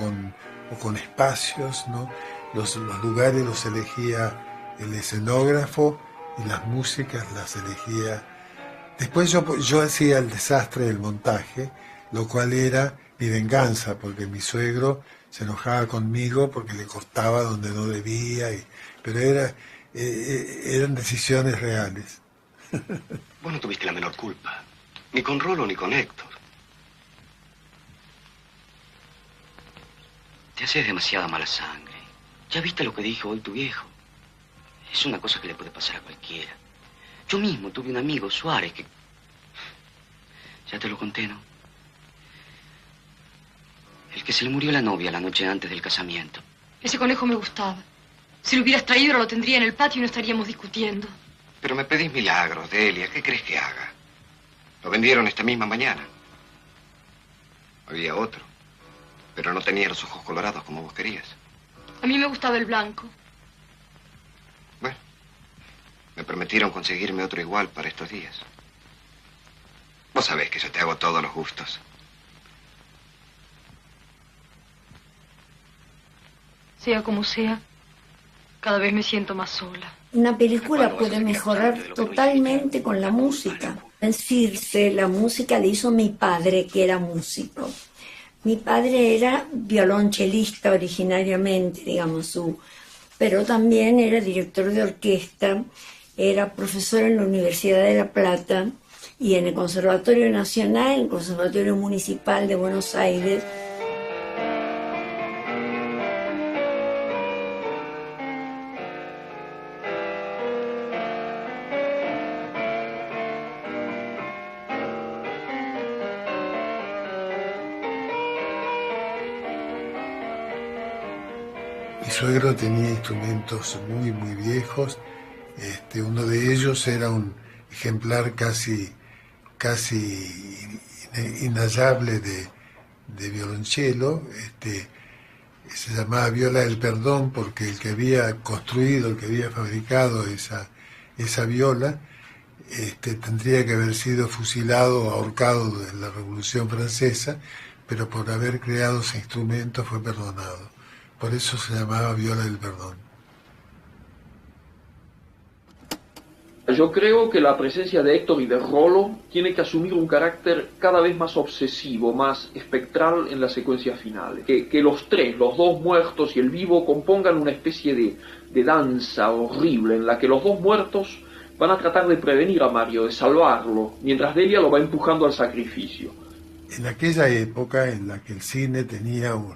con espacios, ¿no? Los lugares los elegía el escenógrafo y las músicas las elegía. Después yo hacía el desastre del montaje, lo cual era mi venganza, porque mi suegro se enojaba conmigo porque le cortaba donde no debía, pero eran decisiones reales. Vos no tuviste la menor culpa, ni con Rolo ni con Héctor. Te haces demasiada mala sangre. ¿Ya viste lo que dijo hoy tu viejo? Es una cosa que le puede pasar a cualquiera. Yo mismo tuve un amigo, Suárez, que... Ya te lo conté, ¿no? El que se le murió la novia la noche antes del casamiento. Ese conejo me gustaba. Si lo hubieras traído, ahora lo tendría en el patio y no estaríamos discutiendo. Pero me pedís milagros, Delia. ¿Qué crees que haga? Lo vendieron esta misma mañana. Había otro, pero no tenía los ojos colorados como vos querías. A mí me gustaba el blanco. Me prometieron conseguirme otro igual para estos días. Vos sabés que yo te hago todos los gustos. Sea como sea, cada vez me siento más sola. Una película puede mejorar totalmente con la música. En Circe, la música la hizo mi padre, que era músico. Mi padre era violonchelista originariamente, digamos, pero también era director de orquesta, era profesor en la Universidad de La Plata y en el Conservatorio Nacional, el Conservatorio Municipal de Buenos Aires. Mi suegro tenía instrumentos muy, muy viejos. Uno de ellos era un ejemplar casi inhallable de violonchelo. Se llamaba Viola del Perdón porque el que había construido, el que había fabricado esa viola, tendría que haber sido fusilado o ahorcado en la Revolución Francesa, pero por haber creado ese instrumento fue perdonado. Por eso se llamaba Viola del Perdón. Yo creo que la presencia de Héctor y de Rolo tiene que asumir un carácter cada vez más obsesivo, más espectral en las secuencias finales. Que los tres, los dos muertos y el vivo, compongan una especie de danza horrible en la que los dos muertos van a tratar de prevenir a Mario, de salvarlo, mientras Delia lo va empujando al sacrificio. En aquella época en la que el cine tenía un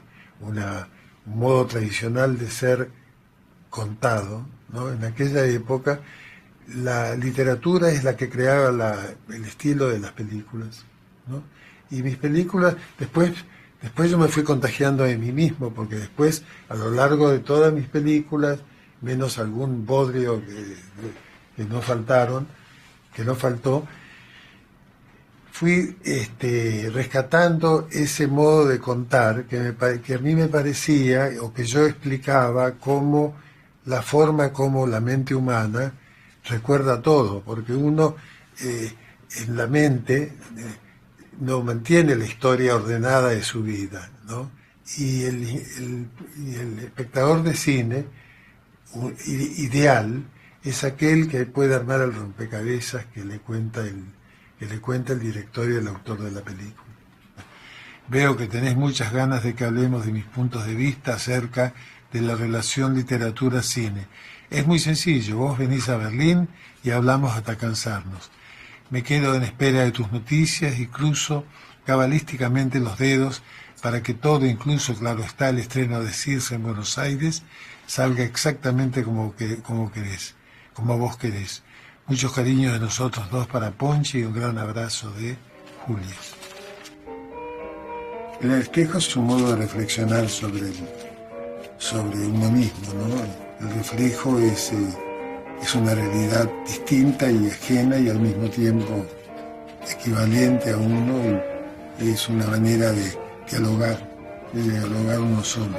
modo tradicional de ser contado, ¿no? En aquella época la literatura es la que creaba el estilo de las películas, ¿no? Y mis películas, después yo me fui contagiando de mí mismo, porque después, a lo largo de todas mis películas, menos algún bodrio que no faltó, fui rescatando ese modo de contar que a mí me parecía, o que yo explicaba, como la forma como la mente humana recuerda todo, porque uno en la mente no mantiene la historia ordenada de su vida, ¿no? Y el espectador de cine ideal es aquel que puede armar el rompecabezas que le cuenta el director y el autor de la película. Veo que tenés muchas ganas de que hablemos de mis puntos de vista acerca de la relación literatura-cine. Es muy sencillo, vos venís a Berlín y hablamos hasta cansarnos. Me quedo en espera de tus noticias y cruzo cabalísticamente los dedos para que todo, incluso, claro está, el estreno de Circe en Buenos Aires, salga exactamente como querés, como vos querés. Muchos cariños de nosotros dos para Ponchi y un gran abrazo de Julia. El espejo es un modo de reflexionar sobre uno mismo, ¿no? El reflejo es una realidad distinta y ajena y al mismo tiempo equivalente a uno, y es una manera de dialogar uno solo.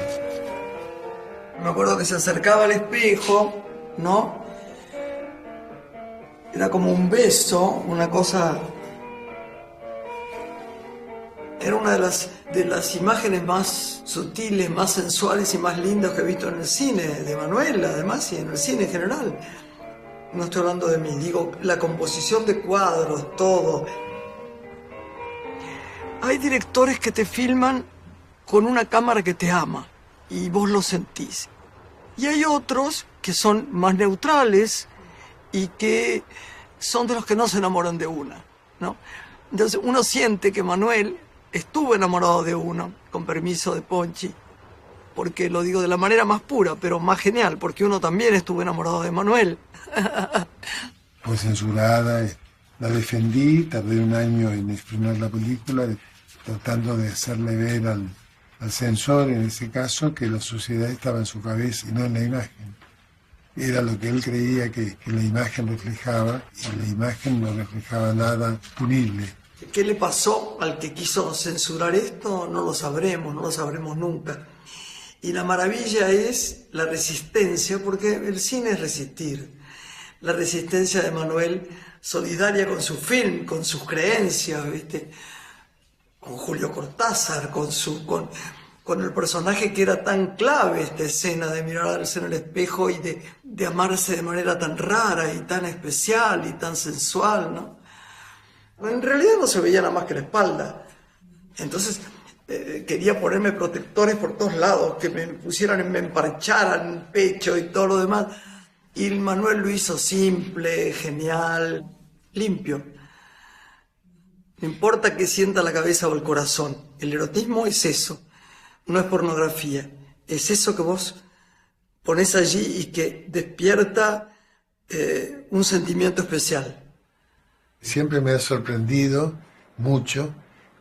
Me acuerdo que se acercaba al espejo, ¿no? Era como un beso, una cosa... Era una de las imágenes más sutiles, más sensuales y más lindas que he visto en el cine, de Manuel, además, y en el cine en general. No estoy hablando de mí, digo, la composición de cuadros, todo. Hay directores que te filman con una cámara que te ama, y vos lo sentís. Y hay otros que son más neutrales y que son de los que no se enamoran de una, ¿no? Entonces uno siente que Manuel estuvo enamorado de uno, con permiso de Ponchi, porque lo digo de la manera más pura, pero más genial, porque uno también estuvo enamorado de Manuel. Fue censurada, la defendí, tardé un año en exprimer la película, tratando de hacerle ver al censor, en ese caso, que la sociedad estaba en su cabeza y no en la imagen. Era lo que él creía que la imagen reflejaba, y la imagen no reflejaba nada punible. ¿Qué le pasó al que quiso censurar esto? No lo sabremos nunca. Y la maravilla es la resistencia, porque el cine es resistir. la resistencia de Manuel, solidaria con su film, con sus creencias, ¿viste? Con Julio Cortázar, con el personaje que era tan clave, esta escena de mirarse en el espejo y de amarse de manera tan rara y tan especial y tan sensual, ¿no? En realidad no se veía nada más que la espalda. Entonces quería ponerme protectores por todos lados, que me pusieran, me emparcharan el pecho y todo lo demás. Y el Manuel lo hizo simple, genial, limpio. No importa que sienta la cabeza o el corazón. El erotismo es eso, no es pornografía. Es eso que vos pones allí y que despierta un sentimiento especial. Siempre me ha sorprendido mucho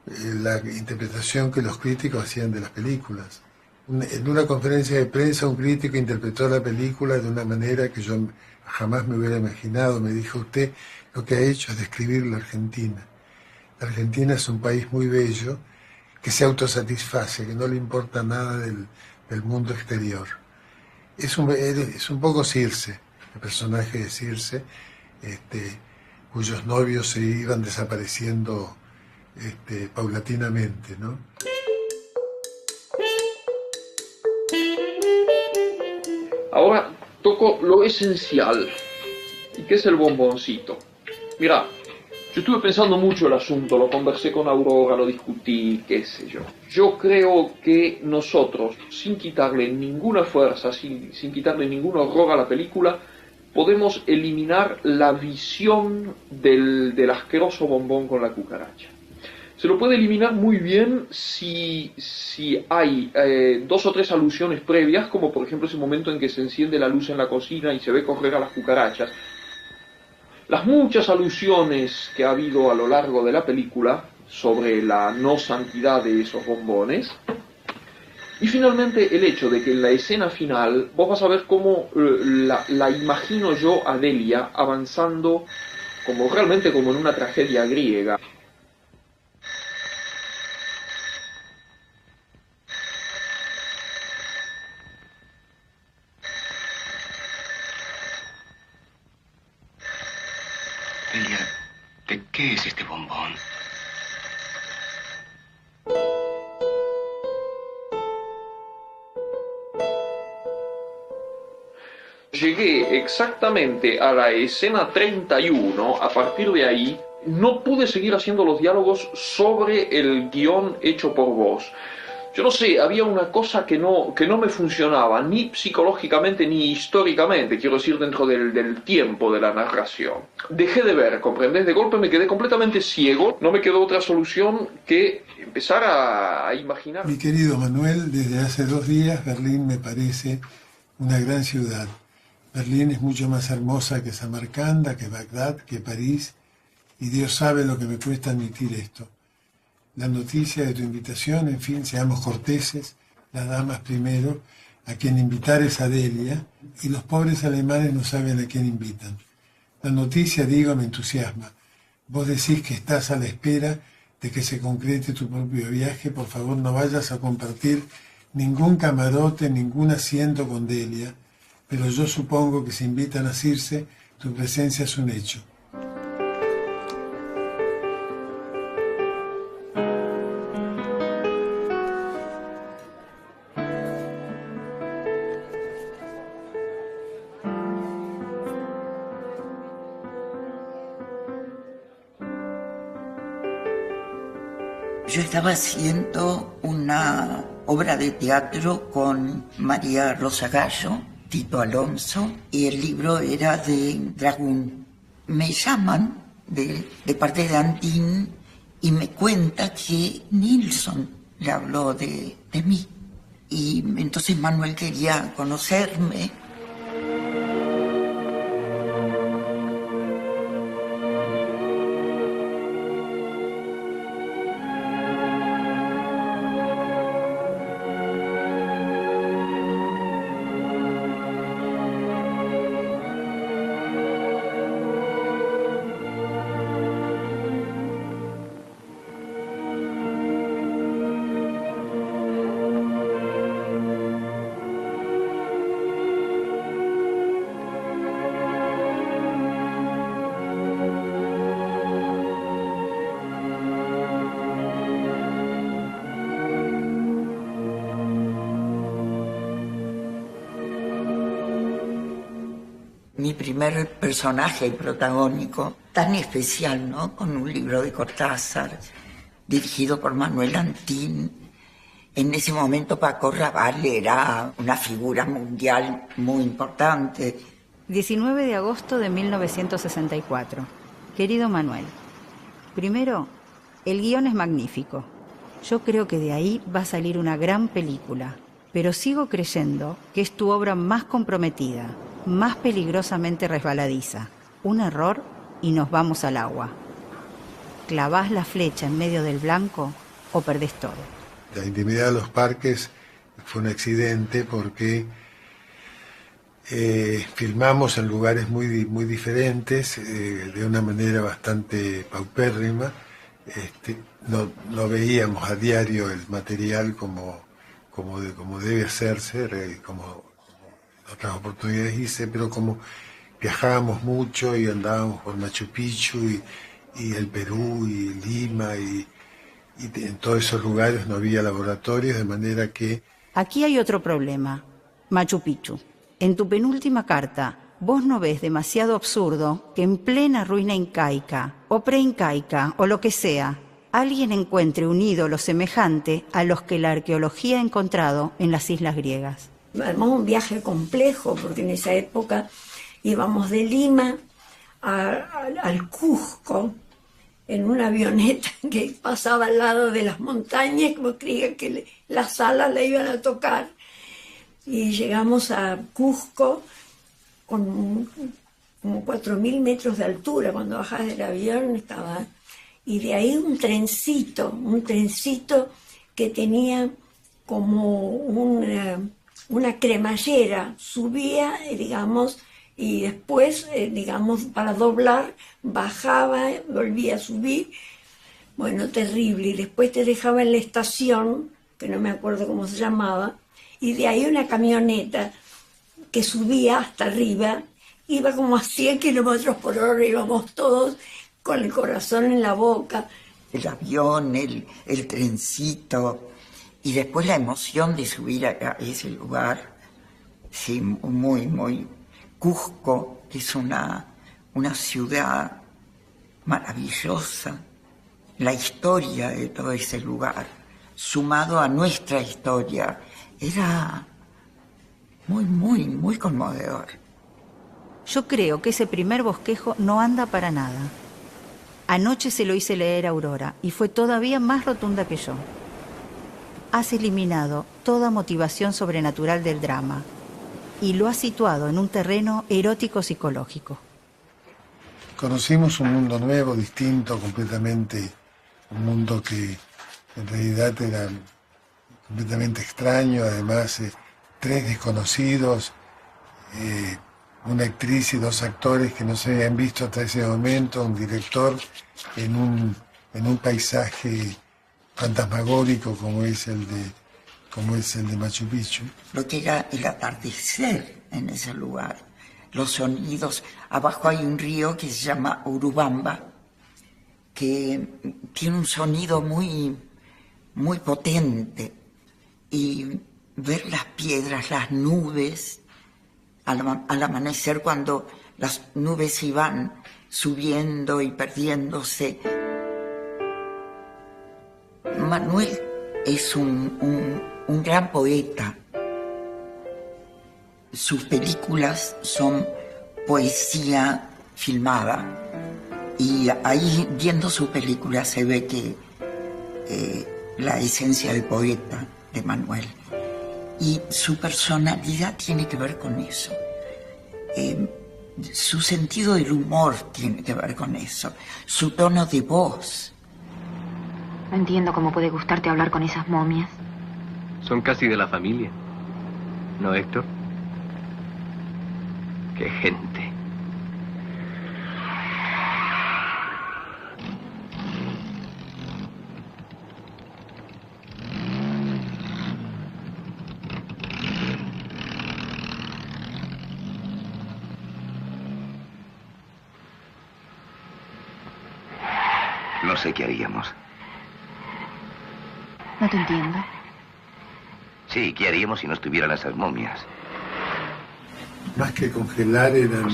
la interpretación que los críticos hacían de las películas. En una conferencia de prensa un crítico interpretó la película de una manera que yo jamás me hubiera imaginado. Me dijo: usted lo que ha hecho es describir la Argentina. La Argentina es un país muy bello, que se autosatisface, que no le importa nada del mundo exterior. Es un poco Circe, el personaje de Circe, cuyos novios se iban desapareciendo paulatinamente, ¿no? Ahora toco lo esencial, y que es el bomboncito. Mira, yo estuve pensando mucho el asunto, lo conversé con Aurora, lo discutí, qué sé yo. Yo creo que nosotros, sin quitarle ninguna fuerza, sin quitarle ningún horror a la película, podemos eliminar la visión del asqueroso bombón con la cucaracha. Se lo puede eliminar muy bien si hay 2 o 3 alusiones previas, como por ejemplo ese momento en que se enciende la luz en la cocina y se ve correr a las cucarachas. Las muchas alusiones que ha habido a lo largo de la película sobre la no santidad de esos bombones. Y finalmente el hecho de que en la escena final vos vas a ver cómo la imagino yo a Delia avanzando realmente como en una tragedia griega. Delia, ¿de qué es este bombón? Llegué exactamente a la escena 31, a partir de ahí no pude seguir haciendo los diálogos sobre el guión hecho por vos. Yo no sé, había una cosa que no me funcionaba, ni psicológicamente ni históricamente, quiero decir, dentro del tiempo de la narración. Dejé de ver, ¿comprendés? De golpe me quedé completamente ciego, no me quedó otra solución que empezar a imaginar. Mi querido Manuel, desde hace 2 días Berlín me parece una gran ciudad. Berlín es mucho más hermosa que Samarcanda, que Bagdad, que París, y Dios sabe lo que me cuesta admitir esto. La noticia de tu invitación, en fin, seamos corteses, las damas primero, a quien invitar es a Delia, y los pobres alemanes no saben a quién invitan. La noticia, digo, me entusiasma. Vos decís que estás a la espera de que se concrete tu propio viaje. Por favor, no vayas a compartir ningún camarote, ningún asiento con Delia, pero yo supongo que si invitan a Circe, tu presencia es un hecho. Yo estaba haciendo una obra de teatro con María Rosa Gallo, Tito Alonso, y el libro era de Dragún. Me llaman de parte de Antín y me cuenta que Nilsson le habló de mí. Y entonces Manuel quería conocerme. mi primer personaje protagónico, tan especial, ¿no? Con un libro de Cortázar, dirigido por Manuel Antín. En ese momento Paco Rabanne era una figura mundial muy importante. 19 de agosto de 1964. Querido Manuel, primero, el guión es magnífico. Yo creo que de ahí va a salir una gran película, pero sigo creyendo que es tu obra más comprometida, más peligrosamente resbaladiza. Un error y nos vamos al agua. ¿Clavás la flecha en medio del blanco o perdés todo? La intimidad de los parques fue un accidente porque filmamos en lugares muy diferentes, de una manera bastante paupérrima. No veíamos a diario el material como debe hacerse, como en otras oportunidades hice, pero como viajábamos mucho y andábamos por Machu Picchu y el Perú y Lima y en todos esos lugares no había laboratorios, de manera que... Aquí hay otro problema. Machu Picchu. En tu penúltima carta, vos no ves demasiado absurdo que en plena ruina incaica, o preincaica, o lo que sea, alguien encuentre un ídolo semejante a los que la arqueología ha encontrado en las islas griegas. Además, un viaje complejo, porque en esa época íbamos de Lima al Cusco, en una avioneta que pasaba al lado de las montañas, como creía que las alas la iban a tocar. Y llegamos a Cusco con como 4.000 metros de altura. Cuando bajas del avión estaba... Y de ahí un trencito que tenía como una cremallera. Subía, digamos, y después, digamos, para doblar, bajaba, volvía a subir. Bueno, terrible. Y después te dejaba en la estación, que no me acuerdo cómo se llamaba, y de ahí una camioneta que subía hasta arriba, iba como a 100 kilómetros por hora, íbamos todos con el corazón en la boca. El avión, el trencito, y después la emoción de subir a ese lugar, sí, muy, muy... Cusco, que es una ciudad maravillosa, la historia de todo ese lugar, sumado a nuestra historia, era muy, muy, muy conmovedor. Yo creo que ese primer bosquejo no anda para nada. Anoche se lo hice leer a Aurora y fue todavía más rotunda que yo. Has eliminado toda motivación sobrenatural del drama y lo has situado en un terreno erótico-psicológico. Conocimos un mundo nuevo, distinto, completamente, un mundo que en realidad era completamente extraño, además 3 desconocidos, una actriz y 2 actores que no se habían visto hasta ese momento, un director en un paisaje fantasmagórico como es el de Machu Picchu. Lo que era el atardecer en ese lugar, los sonidos. Abajo hay un río que se llama Urubamba, que tiene un sonido muy, muy potente. Y ver las piedras, las nubes, al amanecer cuando las nubes iban subiendo y perdiéndose. Manuel es un gran poeta. Sus películas son poesía filmada y ahí, viendo sus películas, se ve que la esencia del poeta de Manuel y su personalidad tiene que ver con eso. Su sentido del humor tiene que ver con eso, su tono de voz. No entiendo cómo puede gustarte hablar con esas momias. Son casi de la familia, ¿no, Héctor? ¡Qué gente! No sé qué haríamos. No te entiendo. Sí, ¿qué haríamos si no estuvieran esas momias? más que congelar, eran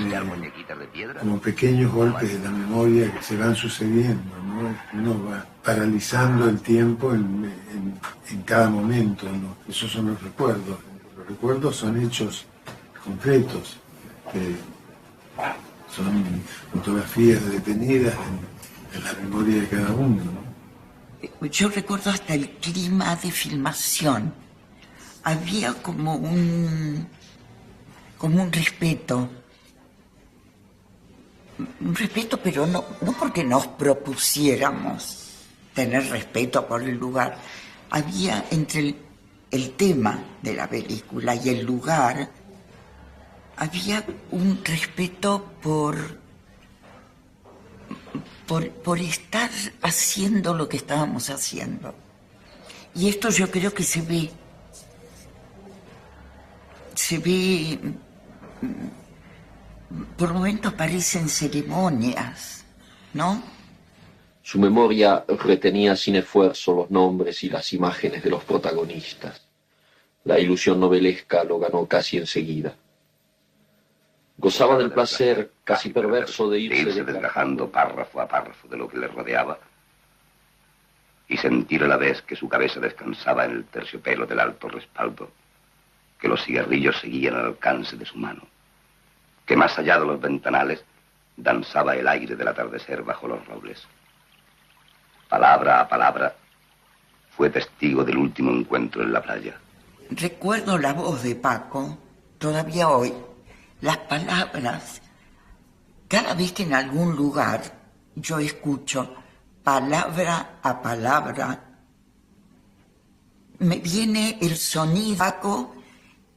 como pequeños golpes de la memoria que se van sucediendo, ¿no? Uno va paralizando el tiempo en cada momento, ¿no? Esos son los recuerdos. Los recuerdos son hechos concretos, son fotografías detenidas en la memoria de cada uno, ¿no? Yo recuerdo hasta el clima de filmación. Había como un respeto. Un respeto, pero no porque nos propusiéramos tener respeto por el lugar. Había entre el tema de la película y el lugar, había un respeto por estar haciendo lo que estábamos haciendo. Y esto yo creo que se ve por momentos parecen ceremonias, ¿no? Su memoria retenía sin esfuerzo los nombres y las imágenes de los protagonistas. La ilusión novelesca lo ganó casi enseguida. Gozaba del placer casi perverso de irse desgajando párrafo a párrafo de lo que le rodeaba y sentir a la vez que su cabeza descansaba en el terciopelo del alto respaldo, que los cigarrillos seguían al alcance de su mano, que más allá de los ventanales danzaba el aire del atardecer bajo los robles. Palabra a palabra, fue testigo del último encuentro en la playa. Recuerdo la voz de Paco, todavía hoy, las palabras. Cada vez que en algún lugar yo escucho palabra a palabra, me viene el sonido. Paco,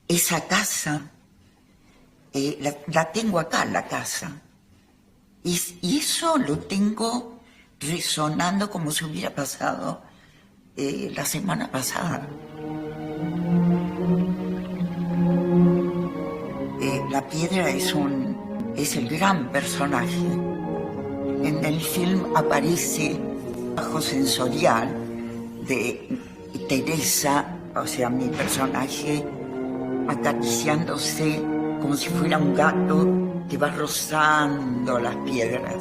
esa casa, la tengo acá, la casa. Y eso lo tengo resonando como si hubiera pasado la semana pasada. La piedra es el gran personaje. En el film aparece bajo sensorial de Teresa, o sea, mi personaje, acariciándose como si fuera un gato que va rozando las piedras.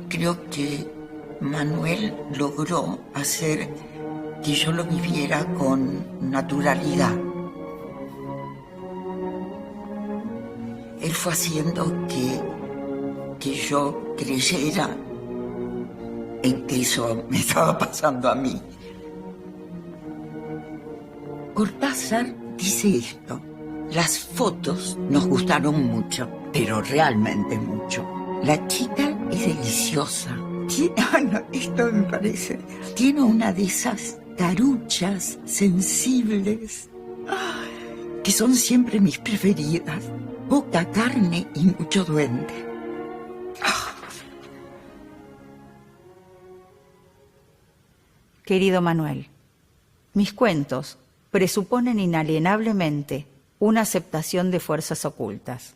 Creo que Manuel logró hacer que yo lo viviera con naturalidad. Él fue haciendo que yo creyera en que eso me estaba pasando a mí. Cortázar dice esto: las fotos nos gustaron mucho, pero realmente mucho. La chica es deliciosa. Esto me parece. Tiene una de esas caruchas sensibles que son siempre mis preferidas. Poca carne y mucho duende. Querido Manuel, mis cuentos presuponen inalienablemente una aceptación de fuerzas ocultas.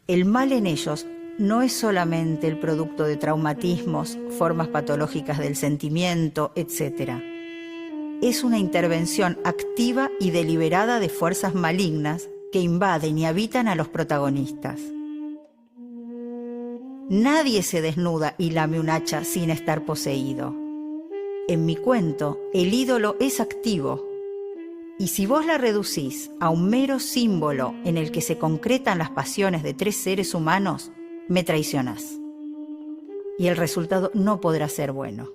El mal en ellos no es solamente el producto de traumatismos, formas patológicas del sentimiento, etc. Es una intervención activa y deliberada de fuerzas malignas que invaden y habitan a los protagonistas. Nadie se desnuda y lame un hacha sin estar poseído. En mi cuento, el ídolo es activo. Y si vos la reducís a un mero símbolo en el que se concretan las pasiones de tres seres humanos, me traicionás. Y el resultado no podrá ser bueno.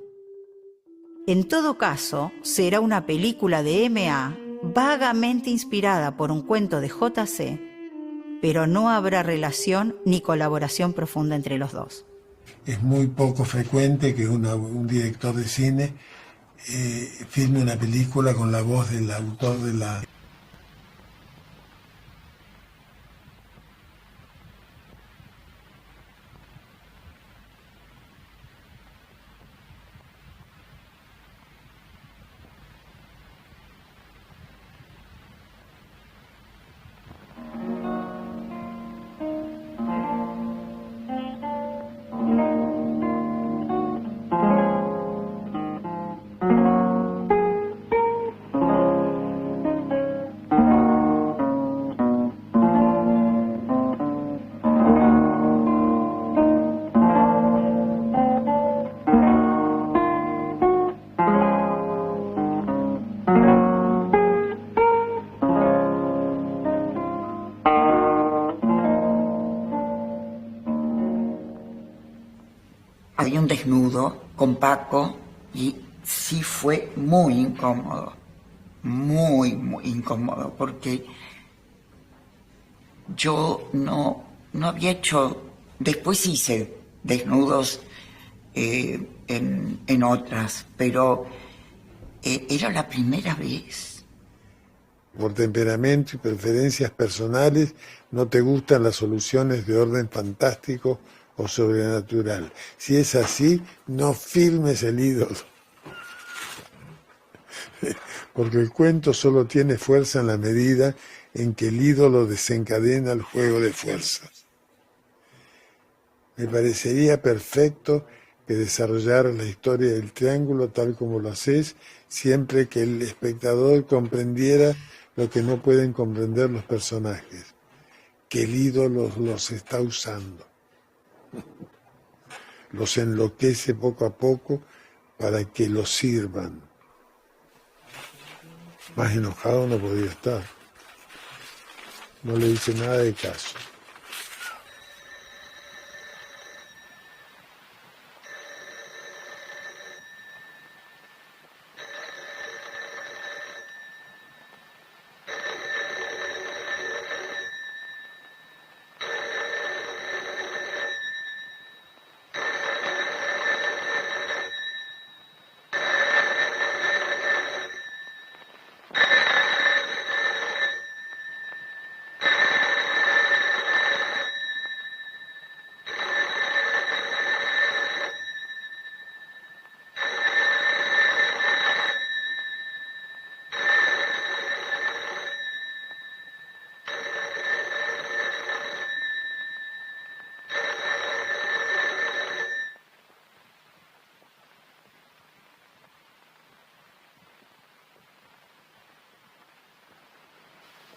En todo caso, será una película de M.A. vagamente inspirada por un cuento de J.C., pero no habrá relación ni colaboración profunda entre los dos. Es muy poco frecuente que un director de cine filme una película con la voz del autor de la... Había un desnudo con Paco y sí fue muy incómodo, muy incómodo, porque yo no había hecho, después hice desnudos en otras, pero era la primera vez. Por temperamento y preferencias personales no te gustan las soluciones de orden fantástico o sobrenatural. Si es así, no filmes El ídolo. Porque el cuento solo tiene fuerza en la medida en que el ídolo desencadena el juego de fuerzas. Me parecería perfecto que desarrollaras la historia del triángulo tal como lo haces, siempre que el espectador comprendiera lo que no pueden comprender los personajes, que el ídolo los está usando. Los enloquece poco a poco para que los sirvan. Más enojado no podía estar. No le hice nada de caso.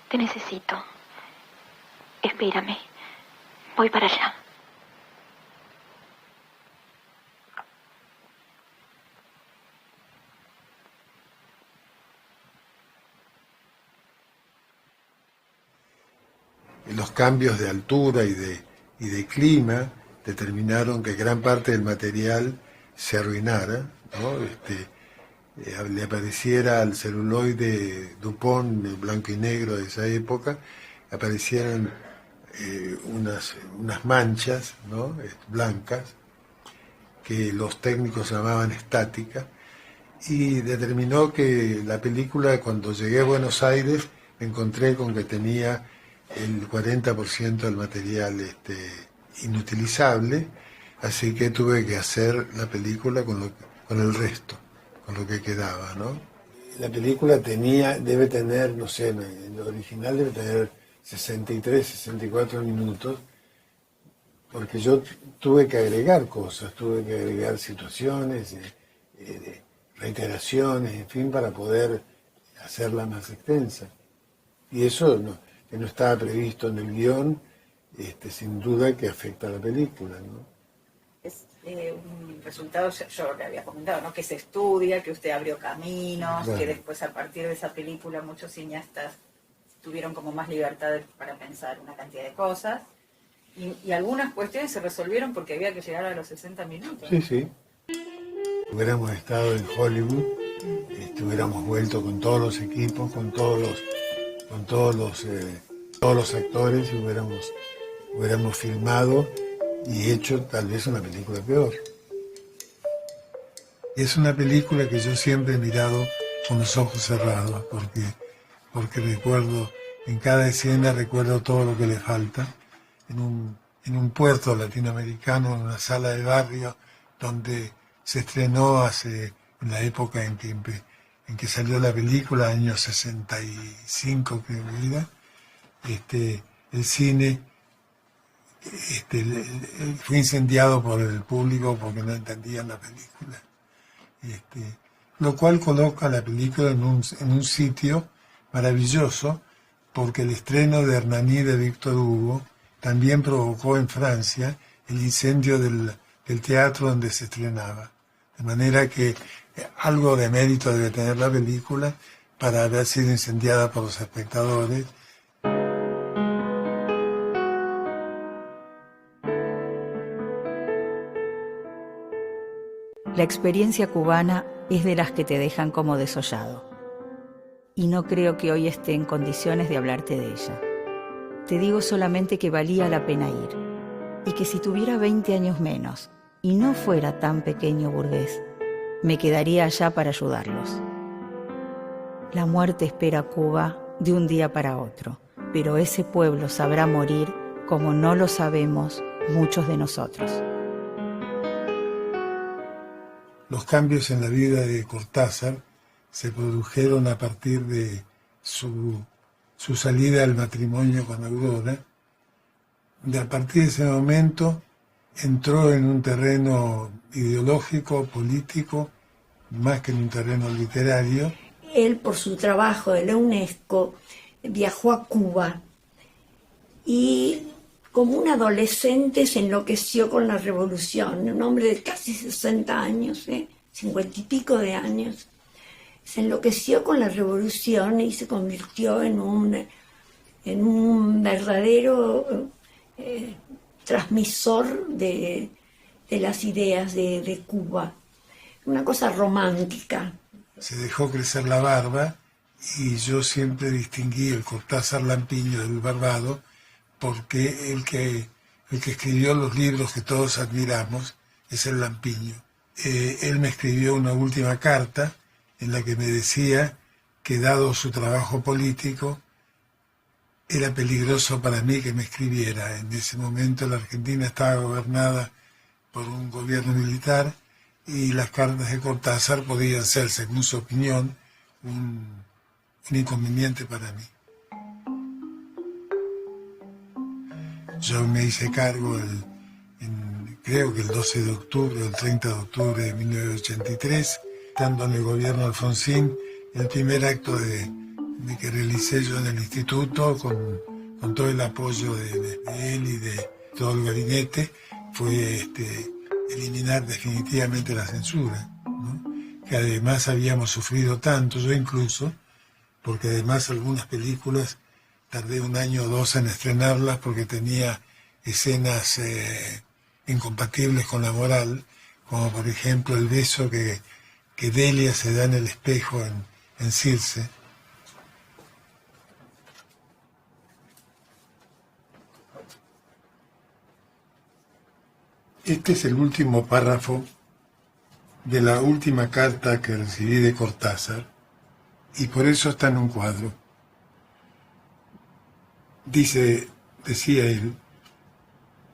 Te necesito. Espérame. Voy para allá. Los cambios de altura y de clima determinaron que gran parte del material se arruinara, ¿no? Le apareciera al celuloide Dupont blanco y negro de esa época, aparecieran unas manchas, ¿no? Blancas, que los técnicos llamaban estática, y determinó que la película, cuando llegué a Buenos Aires, me encontré con que tenía el 40% del material inutilizable, así que tuve que hacer la película con el resto, con lo que quedaba, ¿no? La película debe tener, no sé, en lo original debe tener 63, 64 minutos, porque yo tuve que agregar cosas, tuve que agregar situaciones, reiteraciones, en fin, para poder hacerla más extensa. Y eso que no estaba previsto en el guión, sin duda que afecta a la película, ¿no? Es un resultado, yo le había comentado, ¿no? Que se estudia, que usted abrió caminos, Claro. que después a partir de esa película muchos cineastas tuvieron como más libertad para pensar una cantidad de cosas, y algunas cuestiones se resolvieron porque había que llegar a los 60 minutos. Sí, sí. Hubiéramos estado en Hollywood, hubiéramos vuelto con todos los equipos, con todos los actores, y hubiéramos filmado y hecho tal vez una película peor. Es una película que yo siempre he mirado con los ojos cerrados, porque recuerdo, en cada escena recuerdo todo lo que le falta. En un puerto latinoamericano, en una sala de barrio, donde se estrenó en la época en que salió la película, año 65 creo que era, el cine fue incendiado por el público porque no entendían la película. Lo cual coloca la película en un sitio maravilloso, porque el estreno de Hernani de Víctor Hugo también provocó en Francia el incendio del teatro donde se estrenaba. De manera que algo de mérito debe tener la película para haber sido incendiada por los espectadores. La experiencia cubana es de las que te dejan como desollado. Y no creo que hoy esté en condiciones de hablarte de ella. Te digo solamente que valía la pena ir, y que si tuviera 20 años menos y no fuera tan pequeño burgués, me quedaría allá para ayudarlos. La muerte espera a Cuba de un día para otro, pero ese pueblo sabrá morir como no lo sabemos muchos de nosotros. Los cambios en la vida de Cortázar se produjeron a partir de su salida al matrimonio con Aurora. A partir de ese momento entró en un terreno ideológico, político, más que en un terreno literario. Él, por su trabajo de la UNESCO, viajó a Cuba y como un adolescente se enloqueció con la revolución. Un hombre de casi 60 años, 50 y pico de años, se enloqueció con la revolución y se convirtió en un verdadero transmisor de las ideas de Cuba. Una cosa romántica. Se dejó crecer la barba y yo siempre distinguí el Cortázar lampiño del barbado, porque el que escribió los libros que todos admiramos es el lampiño. Él me escribió una última carta en la que me decía que, dado su trabajo político, era peligroso para mí que me escribiera. En ese momento la Argentina estaba gobernada por un gobierno militar y las cartas de Cortázar podían ser, según su opinión, un inconveniente para mí. Yo me hice cargo, creo que el 12 de octubre o el 30 de octubre de 1983, estando en el gobierno Alfonsín, el primer acto de que realicé yo en el instituto, con todo el apoyo de él y de todo el gabinete, fue eliminar definitivamente la censura, ¿no? Que además habíamos sufrido tanto, yo incluso, porque además algunas películas tardé 1 año o 2 en estrenarlas porque tenía escenas incompatibles con la moral, como por ejemplo el beso que Delia se da en el espejo en Circe. Este es el último párrafo de la última carta que recibí de Cortázar y por eso está en un cuadro. Decía él,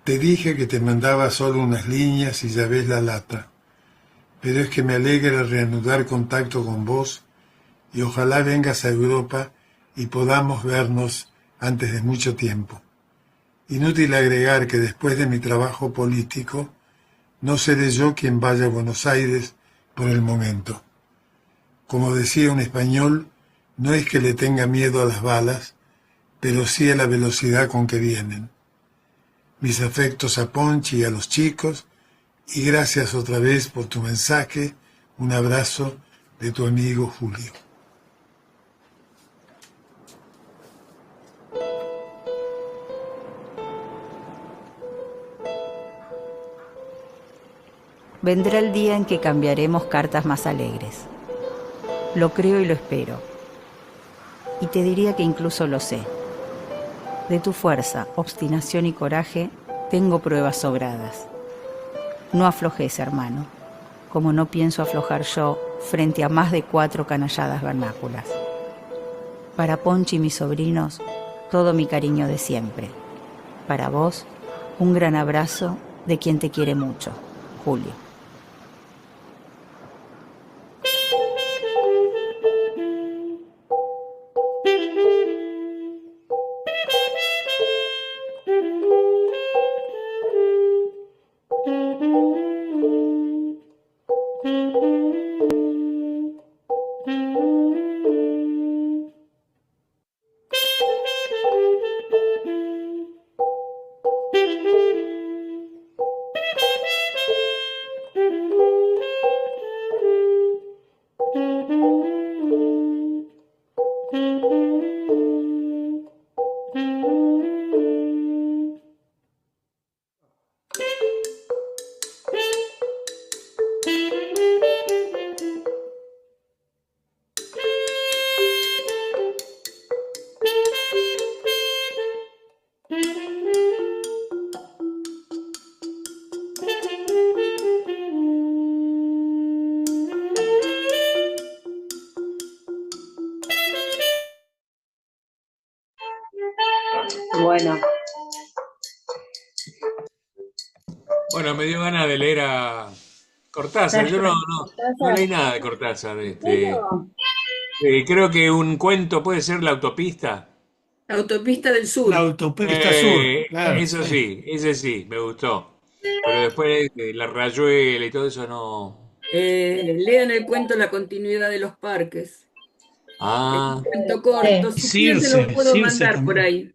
te dije que te mandaba solo unas líneas y ya ves la lata, pero es que me alegra reanudar contacto con vos y ojalá vengas a Europa y podamos vernos antes de mucho tiempo. Inútil agregar que después de mi trabajo político, no seré yo quien vaya a Buenos Aires por el momento. Como decía un español, no es que le tenga miedo a las balas, pero sí a la velocidad con que vienen. Mis afectos a Ponchi y a los chicos, y gracias otra vez por tu mensaje. Un abrazo de tu amigo Julio. Vendrá el día en que cambiaremos cartas más alegres. Lo creo y lo espero. Y te diría que incluso lo sé. De tu fuerza, obstinación y coraje tengo pruebas sobradas. No aflojes, hermano, como no pienso aflojar yo frente a más de 4 canalladas vernáculas. Para Ponchi y mis sobrinos, todo mi cariño de siempre. Para vos, un gran abrazo de quien te quiere mucho, Julio. bueno. Bueno, me dio ganas de leer a Cortázar. Yo no leí nada de Cortázar. Creo que un cuento puede ser La autopista. La autopista del sur. La autopista sur, claro. Eso sí, ese sí, me gustó. Pero después La rayuela y todo eso no. Lean el cuento La continuidad de los parques. Ah, Un cuento corto, si quieren se lo puedo mandar por ahí.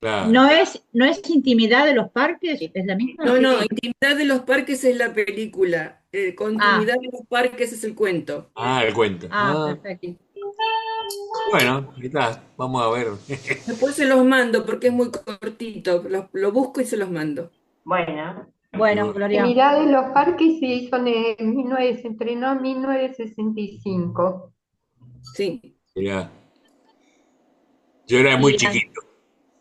claro. ¿No es Intimidad de los parques? ¿Es la misma? No, Intimidad de los parques es la película. Continuidad de los parques es el cuento. Ah, el cuento. Perfecto. Bueno, ahí está. Vamos a ver. Después se los mando porque es muy cortito. Lo busco y se los mando. Bueno, Gloria. Intimidad de los parques se hizo se estrenó en 1965. Sí. Mirá. Yo era muy chiquito.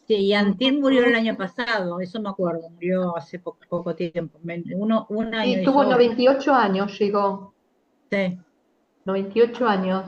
Sí, y Antín murió el año pasado, eso me acuerdo, murió hace poco tiempo. Un año. Sí, tuvo 98 años, llegó. Sí. 98 años.